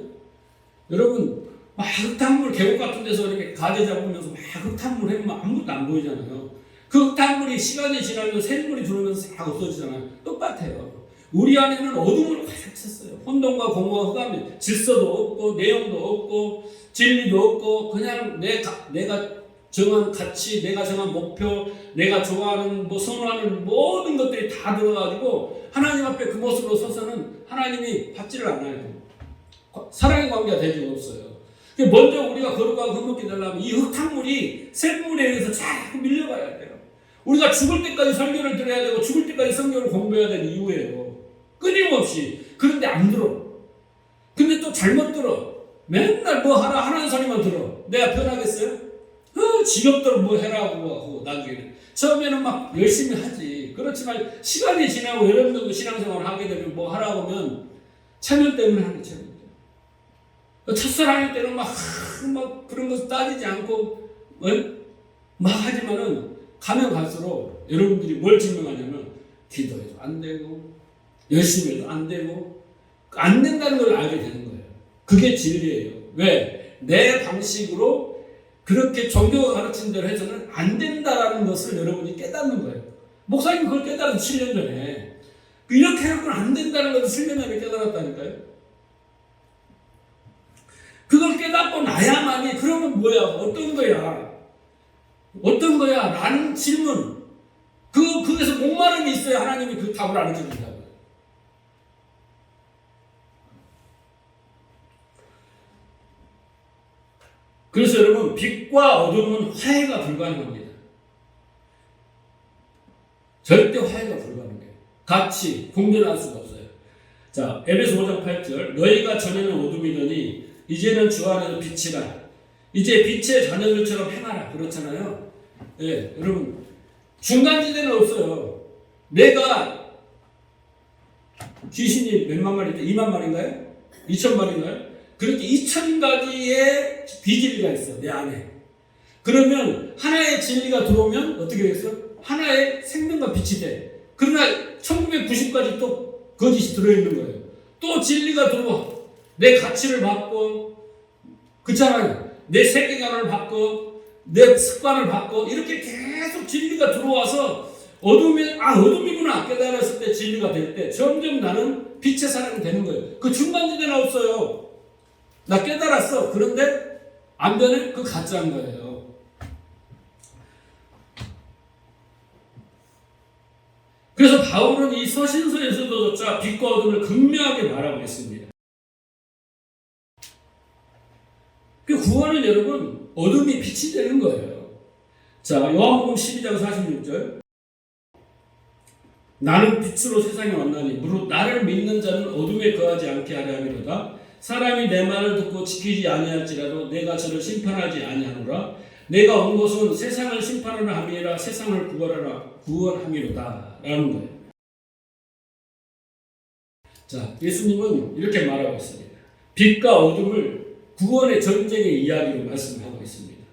A: 여러분 막 흙탕물, 계곡 같은 데서 이렇게 가재 잡으면서 막 흙탕물 해보면 아무것도 안 보이잖아요. 그 흙탕물이 시간이 지나면 샘물이 들어오면서 다 없어지잖아요. 똑같아요. 우리 안에는 어둠을 가득 찼어요. 혼돈과 공허와 흑암이, 질서도 없고 내용도 없고 진리도 없고 그냥 내가 정한 가치, 내가 정한 목표, 내가 좋아하는 선호하는 모든 것들이 다 들어가지고 하나님 앞에 그 모습으로 서서는 하나님이 받지를 않아요. 사랑의 관계가 될 수가 없어요. 먼저 우리가 거룩하고 흠없게 되려면 이 흙탕물이 샘물에 의해서 자꾸 밀려가야 돼요. 우리가 죽을 때까지 설교를 들어야 되고 죽을 때까지 성경을 공부해야 되는 이유예요. 끊임없이. 그런데 안 들어. 근데 또 잘못 들어. 맨날 뭐 하라는 소리만 들어. 내가 변하겠어요? 지겹도록 뭐 해라고 하고 나중에는. 처음에는 막 열심히 하지. 그렇지만 시간이 지나고 여러분들도 신앙생활을 하게 되면 뭐 하라고 하면 체면 때문에 하는 체면. 첫사랑일 때는 막 그런 거 따지지 않고 막 하지만은 가면 갈수록 여러분들이 뭘 증명하냐면 기도해도 안 되고 열심히 해도 안 되고 안 된다는 걸 알게 되는 거예요. 그게 진리예요. 왜? 내 방식으로 그렇게 종교가 가르친 대로 해서는 안 된다라는 것을 여러분이 깨닫는 거예요. 목사님 그걸 깨달은 7년 전에. 이렇게 하고는 안 된다는 것을 7년 전에 깨달았다니까요. 그걸 깨닫고 나야만이 그러면 뭐야? 어떤 거야? 어떤 거야? 라는 질문. 그에서 목마름이 있어야 하나님이 그 답을 안 해준다고요. 그래서 여러분, 빛과 어둠은 화해가 불가능합니다. 절대 화해가 불가능해요. 같이 공존할 수가 없어요. 자, 에베소 5장 8절. 너희가 전에는 어둠이더니 이제는 주 안에서 빛이라. 이제 빛의 자녀들처럼 행하라. 그렇잖아요. 예, 여러분, 중간지대는 없어요. 내가 귀신이 몇만 마리, 2만 마리인가요? 2천 마리인가요? 그렇게 2,000가지의 비진리가 있어, 내 안에. 그러면 하나의 진리가 들어오면 어떻게 되겠어? 하나의 생명과 빛이 돼. 그러나 1990까지 또 거짓이 들어있는 거예요. 또 진리가 들어와. 내 가치를 바꿔. 그렇잖아요. 내 세계관을 바꿔. 내 습관을 바꿔. 이렇게 계속 진리가 들어와서 어둠이구나 깨달았을 때 진리가 될 때 점점 나는 빛의 사람이 되는 거예요. 그 중간지대는 없어요. 나 깨달았어. 그런데 안 변해? 그 가짜인 거예요. 그래서 바울은 이 서신서에서도 빛과 어둠을 극명하게 말하고 있습니다. 그 구원은 여러분 어둠이 빛이 되는 거예요. 자, 요한복음 12장 46절. 나는 빛으로 세상에 왔나니 무릇 나를 믿는 자는 어둠에 거하지 않게 하려 함이로다. 사람이 내 말을 듣고 지키지 아니할지라도 내가 저를 심판하지 아니하노라. 내가 온 것은 세상을 심판하려 함이라 세상을 구원함이로다. 라는 거예요. 자, 예수님은 이렇게 말하고 있습니다. 빛과 어둠을 구원의 전쟁의 이야기로 말씀하고 있습니다.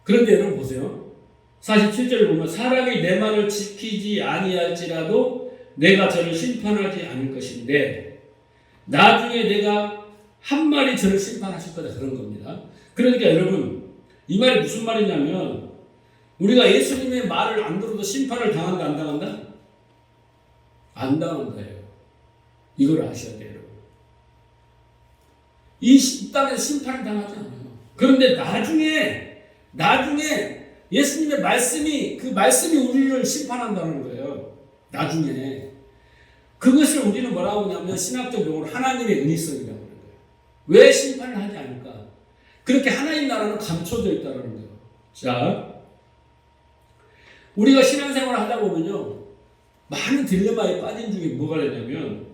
A: 그런데 여러분 보세요. 47절을 보면 사람이 내 말을 지키지 아니할지라도 내가 저를 심판하지 않을 것인데 나중에 내가 한 마리 저를 심판하실 거다 그런 겁니다. 그러니까 여러분 이 말이 무슨 말이냐면 우리가 예수님의 말을 안 들어도 심판을 당한다 안 당한다? 안 당한다예요. 이걸 아셔야 돼요. 여러분. 이 땅에서 심판을 당하지 않아요. 그런데 나중에 예수님의 그 말씀이 우리를 심판한다는 거예요. 나중에. 그것을 우리는 뭐라고 하냐면 신학적 용어로 하나님의 은희성이라고 하는 거예요. 왜 심판을 하지 않을까? 그렇게 하나님 나라는 감춰져 있다는 거예요. 자, 우리가 신앙생활을 하다 보면요. 많은 딜레마에 빠진 중에 뭐가 되냐면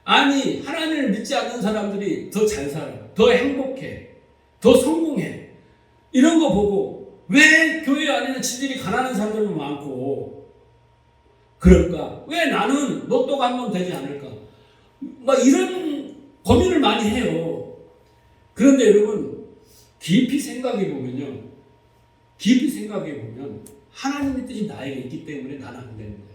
A: 아니 하나님을 믿지 않는 사람들이 더 잘 살아. 더 행복해. 더 성공해. 이런 거 보고 왜 교회 안에는 지들이 가난한 사람들은 많고 그럴까? 왜 나는 로또가 한 번 되지 않을까? 막 이런 고민을 많이 해요. 그런데 여러분 깊이 생각해 보면 하나님의 뜻이 나에게 있기 때문에 나는 안 되는 거예요.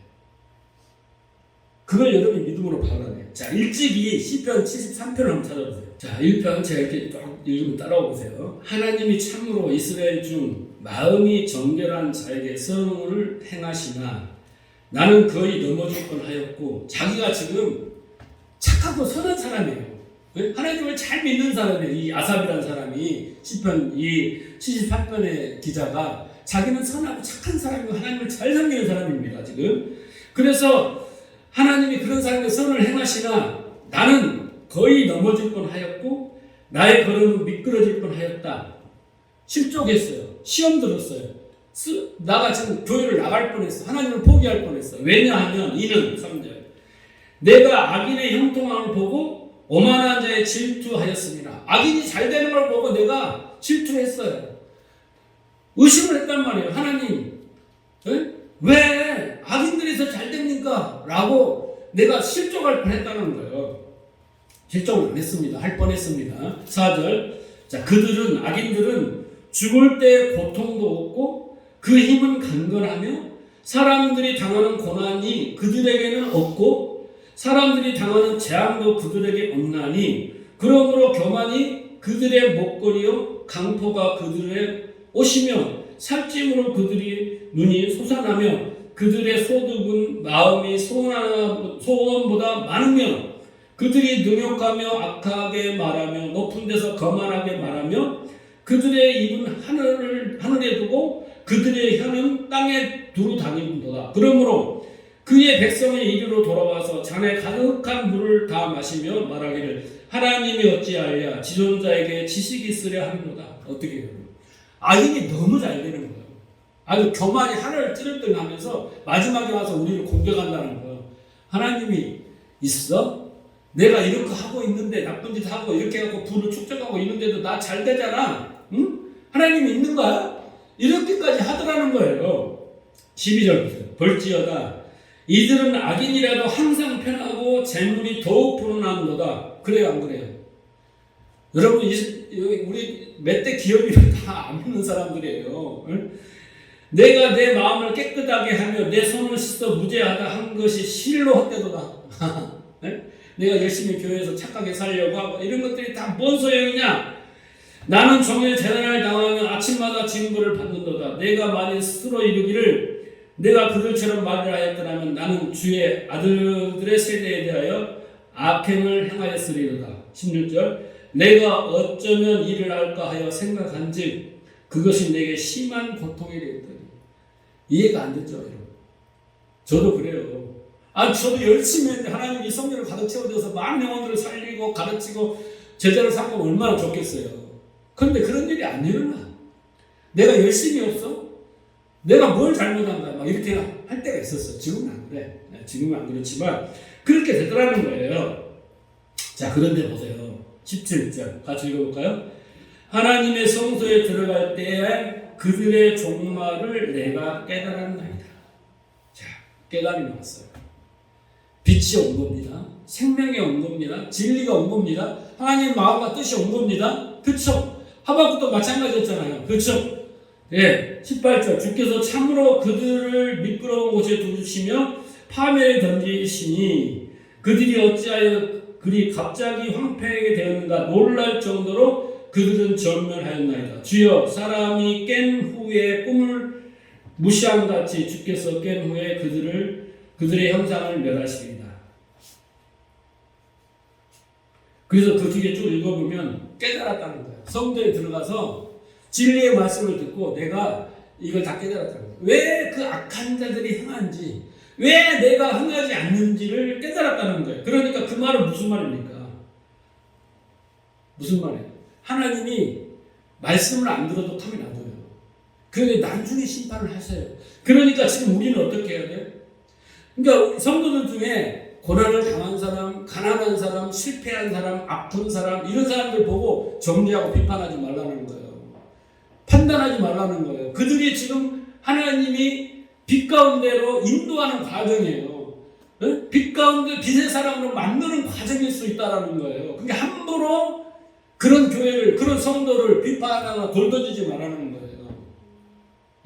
A: 그걸 여러분이 믿음으로 받아내요. 자, 일찍이 시편 73편을 한번 찾아보세요. 자, 1편 제가 이렇게 쭉 읽으면 따라와 보세요. 하나님이 참으로 이스라엘 중 마음이 정결한 자에게 선을 행하시나 나는 거의 넘어질 뻔하였고 자기가 지금 착하고 선한 사람이에요. 하나님을 잘 믿는 사람이에요. 이 아삽이라는 사람이 시편 이 78편의 기자가 자기는 선하고 착한 사람이고 하나님을 잘 섬기는 사람입니다. 지금 그래서 하나님이 그런 사람의 선을 행하시나 나는 거의 넘어질 뻔하였고 나의 걸음은 미끄러질 뻔하였다. 실족했어요. 시험 들었어요. 나가 지금 교회를 나갈 뻔했어. 하나님을 포기할 뻔했어. 왜냐하면 이는 3절 내가 악인의 형통함을 보고 오만한 자의 질투하였습니다. 악인이 잘 되는 걸 보고 내가 질투했어요. 의심을 했단 말이에요. 하나님, 왜 악인들이 더 잘 됩니까? 라고 내가 실족할 뻔했다는 거예요. 실족을 안 했습니다. 할 뻔했습니다. 4절 자 그들은 악인들은 죽을 때 고통도 없고 그 힘은 강건하며 사람들이 당하는 고난이 그들에게는 없고 사람들이 당하는 재앙도 그들에게 없나니 그러므로 교만이 그들의 목걸이요 강포가 그들의 옷이며 살찜으로 그들이 눈이 솟아나며 그들의 소득은 마음이 소원보다 많으며 그들이 능욕하며 악하게 말하며 높은 데서 거만하게 말하며 그들의 입은 하늘에 두고 그들의 혀는 땅에 두루 다니는도다. 그러므로 그의 백성의 이리로 돌아와서 잔에 가득한 물을 다 마시며 말하기를 하나님이 어찌하랴 지존자에게 지식이 있으랴 하는도다. 어떻게 해요? 악인이 너무 잘 되는 거예요. 아주 교만이 하늘을 찌를 듯 하면서 마지막에 와서 우리를 공격한다는 거예요. 하나님이 있어? 내가 이렇게 하고 있는데 나쁜 짓 하고 이렇게 하고 불을 축적하고 있는데도 나 잘 되잖아. 응? 하나님이 있는 거야? 이렇게까지 하더라는 거예요. 12절 보세요. 볼지어다 이들은 악인이라도 항상 편하고 재물이 더욱 불어나는도다. 그래요 안 그래요? 여러분 우리 몇 대 기업이면 다 안 믿는 사람들이에요. 내가 내 마음을 깨끗하게 하며 내 손을 씻어 무죄하다 한 것이 실로 헛되도다. 내가 열심히 교회에서 착하게 살려고 하고 이런 것들이 다 뭔 소용이냐? 나는 종일 재난을 당하며 아침마다 징벌을 받는도다. 내가 만일 스스로 이르기를 내가 그들처럼 말을 하였더라면 나는 주의 아들들의 세대에 대하여 악행을 행하였으리로다. 16절 내가 어쩌면 일을 할까 하여 생각한즉 그것이 내게 심한 고통이 되었더니 이해가 안 됐죠 여러분? 저도 그래요. 저도 열심히 했는데 하나님이 성령을 가득 채워줘서 많은 영혼들을 살리고 가르치고 제자를 삼으면 얼마나 좋겠어요. 그런데 그런 일이 안 일어나. 내가 열심히 없어? 내가 뭘 잘못한다 막 이렇게 할 때가 있었어. 지금은 안 그래. 지금은 안 그렇지만 그렇게 되더라는 거예요. 자 그런데 보세요. 17절 같이 읽어볼까요? 하나님의 성소에 들어갈 때에 그들의 종말을 내가 깨달았나이다. 자 깨달음이 왔어요. 빛이 온 겁니다. 생명이 온 겁니다. 진리가 온 겁니다. 하나님의 마음과 뜻이 온 겁니다. 그렇죠? 하박국도 마찬가지였잖아요. 그렇죠? 예, 18절 주께서 참으로 그들을 미끄러운 곳에 두시며 파멸에 던지시니 그들이 어찌하여 그리 갑자기 황폐하게 되었는가 놀랄 정도로 그들은 전멸하였나이다. 주여 사람이 깬 후에 꿈을 무시함같이 주께서 깬 후에 그들의 형상을 멸하시리이다. 그래서 그 뒤에 쭉 읽어보면 깨달았다는 거예요. 성전에 들어가서 진리의 말씀을 듣고 내가 이걸 다 깨달았다는 거예요. 왜 그 악한 자들이 행한지, 왜 내가 행하지 않는지를 깨달았다는 거예요. 그러니까 그 말은 무슨 말입니까? 무슨 말이에요? 하나님이 말씀을 안 들어도 탐이 나줘요. 그런데 나중에 심판을 하세요. 그러니까 지금 우리는 어떻게 해야 돼요? 그러니까 성도들 중에 고난을 당한 사람, 가난한 사람, 실패한 사람, 아픈 사람 이런 사람들 보고 정죄하고 비판하지 말라는 거예요. 판단하지 말라는 거예요. 그들이 지금 하나님이 빛 가운데로 인도하는 과정이에요. 빛 가운데 빛의 사람으로 만드는 과정일 수 있다는 거예요. 그러니까 함부로 그런 교회를, 그런 성도를 비판하거나 돌던지지 말라는 거예요.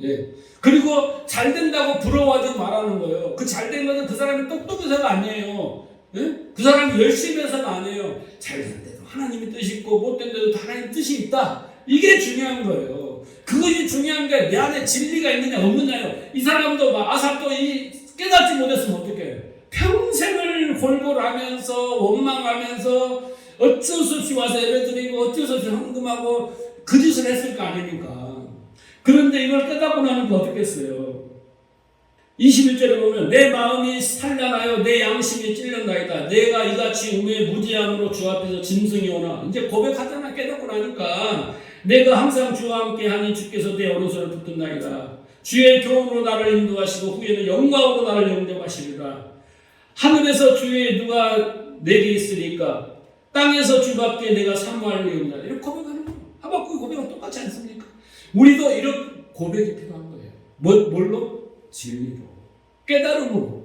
A: 예. 그리고 잘 된다고 부러워하지 말라는 거예요. 그 잘 된 것은 그 사람이 똑똑해서가 아니에요. 예? 그 사람이 열심히 해서가 아니에요. 잘 된데도 하나님의 뜻이 있고 못된 데도 하나님의 뜻이 있다. 이게 중요한 거예요. 그것이 중요한 게 내 안에 진리가 있느냐 없느냐요. 이 사람도 막 아삽도 깨닫지 못했으면 어떡해. 평생을 골골하면서 원망하면서 어쩔 수 없이 와서 예배드리고 어쩔 수 없이 헌금하고 그 짓을 했을 거 아닙니까? 그런데 이걸 깨닫고 나니까 어떻겠어요? 21절에 보면 내 마음이 산란하여 내 양심이 찔렸나이다. 내가 이같이 우매의 무지함으로 주 앞에서 짐승이 오나. 이제 고백하잖아. 깨닫고 나니까 내가 항상 주와 함께 하니 주께서 내 오른손을 붙든나이다. 주의 교훈으로 나를 인도하시고 후에는 영광으로 나를 영접하시리라. 하늘에서 주의 누가 내게 있으리까? 땅에서 주밖에 내가 사모할 리 없나. 이렇게 고백하는 거예요. 하박국의 고백은 똑같지 않습니까? 우리도 이런 고백이 필요한 거예요. 뭘로? 진리로. 깨달음으로.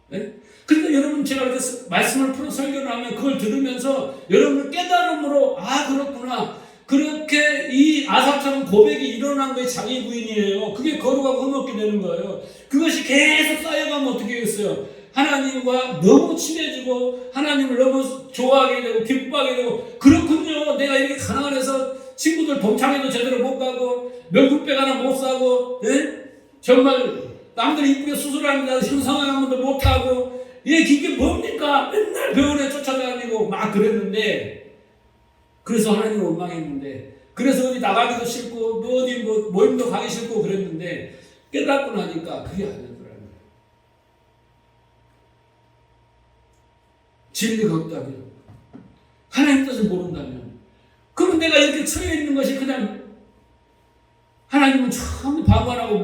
A: 네? 그러니까 여러분 제가 이렇게 말씀을 풀어 설교를 하면 그걸 들으면서 여러분을 깨달음으로 그렇구나. 그렇게 이 아삽처럼 고백이 일어난 게 자기 부인이에요. 그게 거룩하고 흠없게 되는 거예요. 그것이 계속 쌓여가면 어떻게 되겠어요? 하나님과 너무 친해지고 하나님을 너무 좋아하게 되고 기뻐하게 되고 그렇군요. 내가 이렇게 가난해서 친구들 동창회도 제대로 못 가고 명품백 하나 못 사고 네? 정말 남들이 이쁘게 수술하는데 형상한 번도 못하고 이게 뭡니까? 맨날 병원에 쫓아다니고 막 그랬는데 그래서 하나님을 원망했는데 그래서 어디 나가기도 싫고 어디 모임도 가기 싫고 그랬는데 깨닫고 나니까 그게 아니더라고요. 진리가 없다면 하나님 뜻을 모른다면 그럼 내가 이렇게 처해 있는 것이 그냥 하나님은 참 방관하고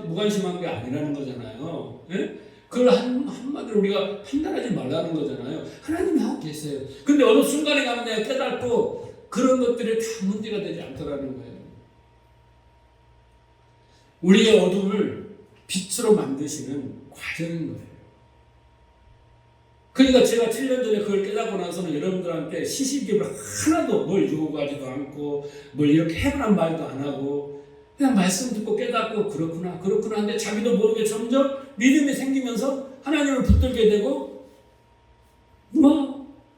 A: 무관심한 게 아니라는 거잖아요. 예? 그걸 한마디로 우리가 판단하지 말라는 거잖아요. 하나님이 하고 계세요. 근데 어느 순간에 가면 내가 깨닫고 그런 것들이 다 문제가 되지 않더라는 거예요. 우리의 어둠을 빛으로 만드시는 과정인 거예요. 그러니까 제가 7년 전에 그걸 깨닫고 나서는 여러분들한테 시시비비를 하나도 뭘 요구하지도 않고 뭘 이렇게 해보란 말도 안 하고 그냥 말씀 듣고 깨닫고 그렇구나 하는데 자기도 모르게 점점 믿음이 생기면서 하나님을 붙들게 되고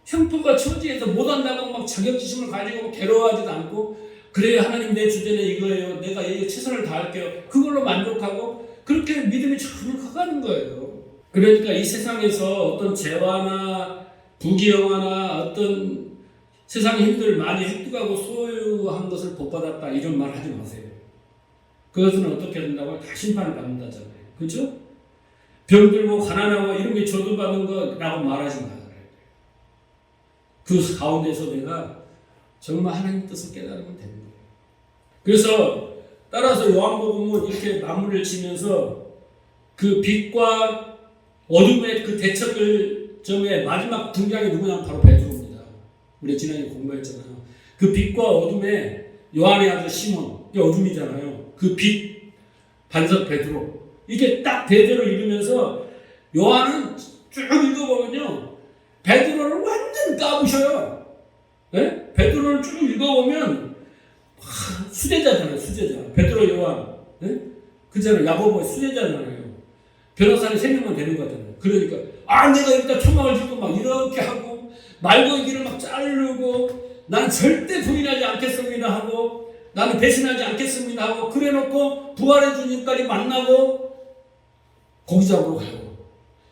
A: 형편과 처지에서 못한다고 막 자격지심을 가지고 괴로워하지도 않고 그래요 하나님 내 주제는 이거예요. 내가 이거 최선을 다할게요. 그걸로 만족하고 그렇게 믿음이 점점 커가는 거예요. 그러니까 이 세상에서 어떤 재화나 부귀영화나 어떤 세상의 힘들을 많이 획득하고 소유한 것을 복받았다 이런 말 하지 마세요. 그것은 어떻게 된다고? 다 심판을 받는다잖아요. 그렇죠? 병들고 가난하고 이런 게 저주받은 거라고 말하지 말아요. 그 가운데서 내가 정말 하나님 뜻을 깨달으면 되는 거예요. 그래서 따라서 요한복음은 이렇게 마무리를 치면서 그 빛과 어둠의 그 대척점의 마지막 등장이 누구냐면 바로 베드로입니다. 우리 지난주에 공부했잖아요. 그 빛과 어둠의 요한의 아들 시몬, 이게 어둠이잖아요. 그 빛, 반석 베드로. 이게 딱 대대로 읽으면서 요한은 쭉 읽어보면요. 베드로를 완전 까부셔요. 네? 베드로를 쭉 읽어보면 수제자잖아요. 수제자. 베드로 요한. 네? 그잖아요. 야고보 수제자잖아요. 변호사는 3명만 되는 거잖아요. 그러니까 내가 일단 초막을 짓고 막 이렇게 하고 말고기를 막 자르고 나는 절대 부인하지 않겠습니다 하고 나는 배신하지 않겠습니다 하고 그래놓고 부활의 주님까지 만나고 고기 잡으러 가고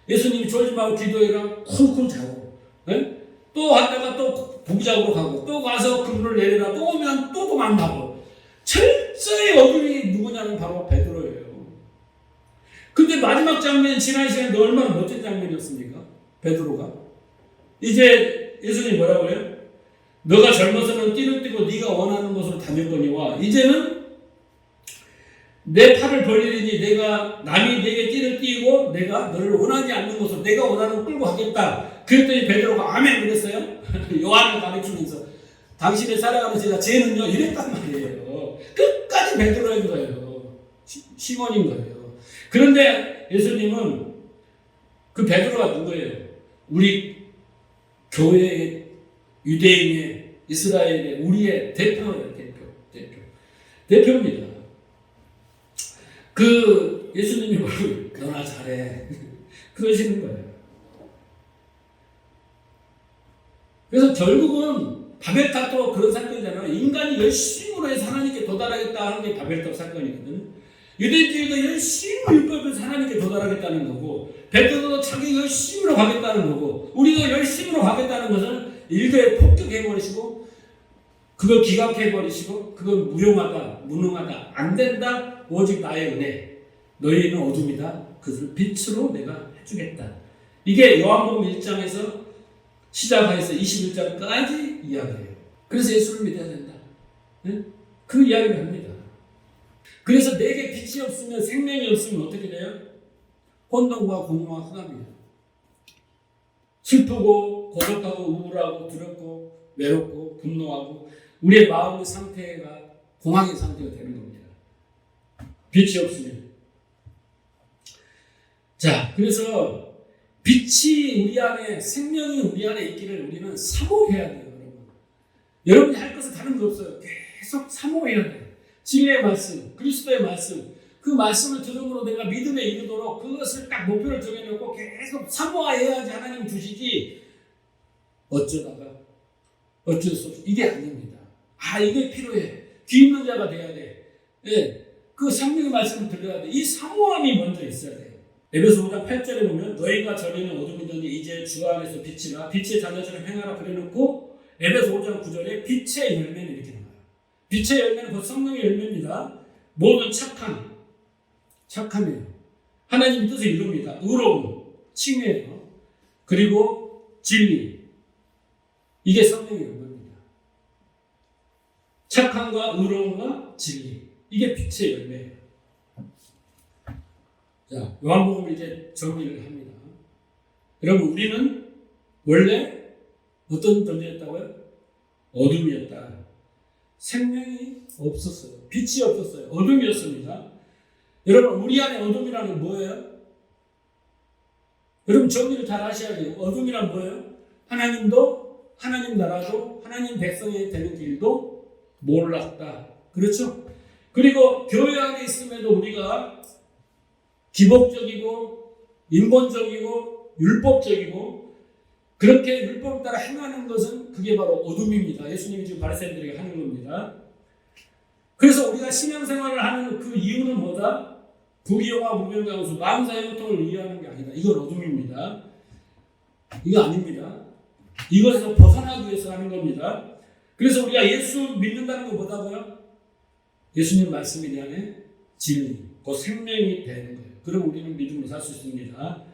A: 예수님이 졸지 말고 기도해라 쿵쿵 자고 네? 또 갔다가 또 고기 잡으러 가고 또 가서 그물을 내려라 또 오면 또 만나고 철저히 어둠이 누구냐면 바로 베드로예요. 근데 마지막 장면 지난 시간에 얼마나 멋진 장면이었습니까? 베드로가 이제 예수님이 뭐라고 해요? 너가 젊어서는 띠를 띠고 네가 원하는 곳으로 다녔거니와 이제는 내 팔을 벌리니 내가 남이 내게 띠를 띠고 내가 너를 원하지 않는 곳으로 내가 원하는 걸 끌고 가겠다. 그랬더니 베드로가 아멘 그랬어요. 요한을 가르치면서 당신의 살아가는 제자 쟤는요 이랬단 말이에요. 끝까지 베드로인 거예요. 시몬인 거예요. 그런데 예수님은 그 베드로가 누구예요? 우리 교회의 유대인의 이스라엘의 우리의 대표예요. 대표입니다. 그 예수님이 뭐라고 너나 잘해 그러시는 거예요. 그래서 결국은 바벨탑도 그런 사건이잖아요. 인간이 열심으로 해서 하나님께 도달하겠다 하는 게 바벨탑 사건이거든. 유대인들도 열심히 율법에서 하나님께 도달하겠다는 거고 베드로도 자기 열심으로 가겠다는 거고 우리도 열심으로 가겠다는 것은 일도에 폭격해버리시고 그걸 기각해버리시고 그건 무용하다 무능하다 안 된다 오직 나의 은혜 너희는 어둠이다 그것을 빛으로 내가 해주겠다. 이게 요한복음 1장에서 시작해서 21장까지 이야기해요. 그래서 예수를 믿어야 된다. 네? 그 이야기를 합니다. 그래서 내게 빛이 없으면 생명이 없으면 어떻게 돼요? 혼돈과 공허와 흑암이에요. 슬프고 고독하고 우울하고 두렵고 외롭고 분노하고 우리의 마음의 상태가 공황의 상태가 되는 겁니다. 빛이 없으면. 자, 그래서 빛이 우리 안에 생명이 우리 안에 있기를 우리는 사모해야 돼요. 여러분이 할 것은 다른 거 없어요. 계속 사모해야 돼요. 진리의 말씀, 그리스도의 말씀, 그 말씀을 들음으로 내가 믿음에 이르도록 그것을 딱 목표를 정해놓고 계속 사모해야지 하나님 주시지 어쩌다가 어쩔 수 없어. 이게 아닙니다. 이게 필요해. 귀 있는 자가 돼야 돼. 예, 그 생명의 말씀을 들려야 돼. 이 사모함이 먼저 있어야 돼요. 에베소 5장 8절에 보면 너희가 전에는 어둠이더니 이제 주 안에서 빛이라 빛의 자녀처럼 행하라 그래놓고 에베소 5장 9절에 빛의 열매는 이렇게 나와요. 빛의 열매는 곧 성령의 열매입니다. 모든 착함이에요. 하나님 뜻을 이룹니다. 의로움, 칭의예요. 그리고 진리. 이게 성령의 열매입니다. 착함과 의로움과 진리. 이게 빛의 열매예요. 자, 요한복음을 이제 정리를 합니다. 여러분, 우리는 원래 어떤 존재였다고요? 어둠이었다. 생명이 없었어요. 빛이 없었어요. 어둠이었습니다. 여러분, 우리 안에 어둠이라는 게 뭐예요? 여러분, 정리를 잘 하셔야 돼요. 어둠이란 뭐예요? 하나님도, 하나님 나라도, 하나님 백성이 되는 길도 몰랐다. 그렇죠? 그리고 교회 안에 있음에도 우리가 기복적이고, 인본적이고, 율법적이고, 그렇게 율법을 따라 행하는 것은 그게 바로 어둠입니다. 예수님이 지금 바리새인들에게 하는 겁니다. 그래서 우리가 신앙생활을 하는 그 이유는 뭐다? 부귀영화 무병장수 마음사의 고통을 이해하는 게 아니다. 이건 어둠입니다. 이거 아닙니다. 이것에서 벗어나기 위해서 하는 겁니다. 그래서 우리가 예수 믿는다는 거 뭐다고요? 예수님 말씀이 내 안에 진리, 그 생명이 되는 거예요. 그럼 우리는 믿음으로 살 수 있습니다.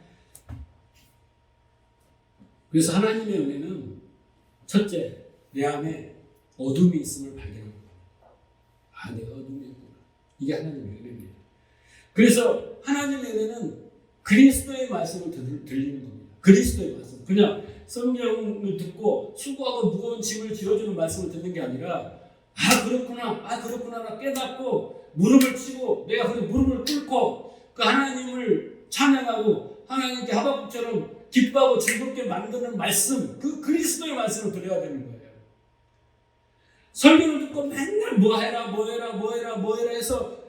A: 그래서 하나님의 은혜는 첫째, 내 안에 어둠이 있음을 발견합니다. 내가 어둠이었구나. 이게 하나님의 은혜입니다. 그래서 하나님의 은혜는 그리스도의 말씀을 들리는 겁니다. 그리스도의 말씀. 그냥 성경을 듣고 수고하고 무거운 짐을 지어주는 말씀을 듣는 게 아니라 그렇구나 깨닫고 무릎을 치고 내가 그 무릎을 꿇고 그 하나님을 찬양하고 하나님께 하박국처럼 기뻐하고 즐겁게 만드는 말씀, 그 그리스도의 말씀을 들어야 되는 거예요. 설교를 듣고 맨날 뭐 해라 해서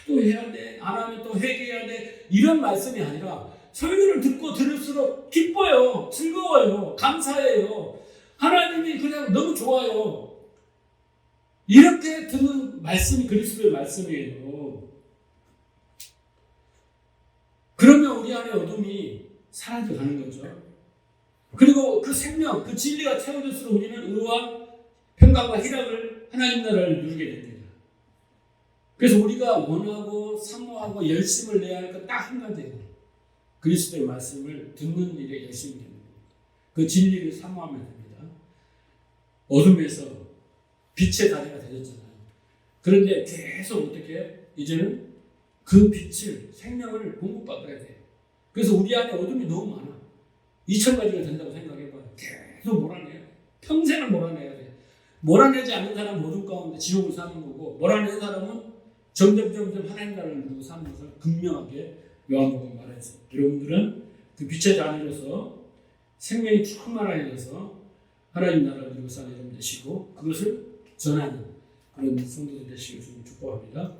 A: 또 해야 돼, 안 하면 또 회개해야 돼, 이런 말씀이 아니라 설교를 듣고 들을수록 기뻐요, 즐거워요, 감사해요. 하나님이 그냥 너무 좋아요. 이렇게 듣는 말씀이 그리스도의 말씀이에요. 그러면 우리 안에 어둠이 사라져가는 거죠. 그리고 그 생명, 그 진리가 채워질수록 우리는 의와 평강과 희락을 하나님 나라를 누리게 됩니다. 그래서 우리가 원하고 사모하고 열심을 내야 할 것 딱 한 가지예요. 그리스도의 말씀을 듣는 일에 열심히 됩니다. 그 진리를 사모하면 됩니다. 어둠에서 빛의 다리가 되었잖아요. 그런데 계속 어떻게 해요? 이제는 그 빛을, 생명을 공급받아야 돼요. 그래서 우리 안에 어둠이 너무 많아. 2000가지가 된다고 생각해봐요. 계속 몰아내요. 평생을 몰아내야 돼. 몰아내지 않는 사람은 어둠 가운데 지옥을 사는 거고, 몰아내는 사람은 점점 하나님 나라를 누리고 사는 것을 극명하게 요한복음 말했어요. 여러분들은 그 빛의 자녀로서 생명이 충만하여서 하나님 나라를 누리고 사는 여러분 되시고, 그것을 전하는 그런 성도들 되시길 주님 축복합니다.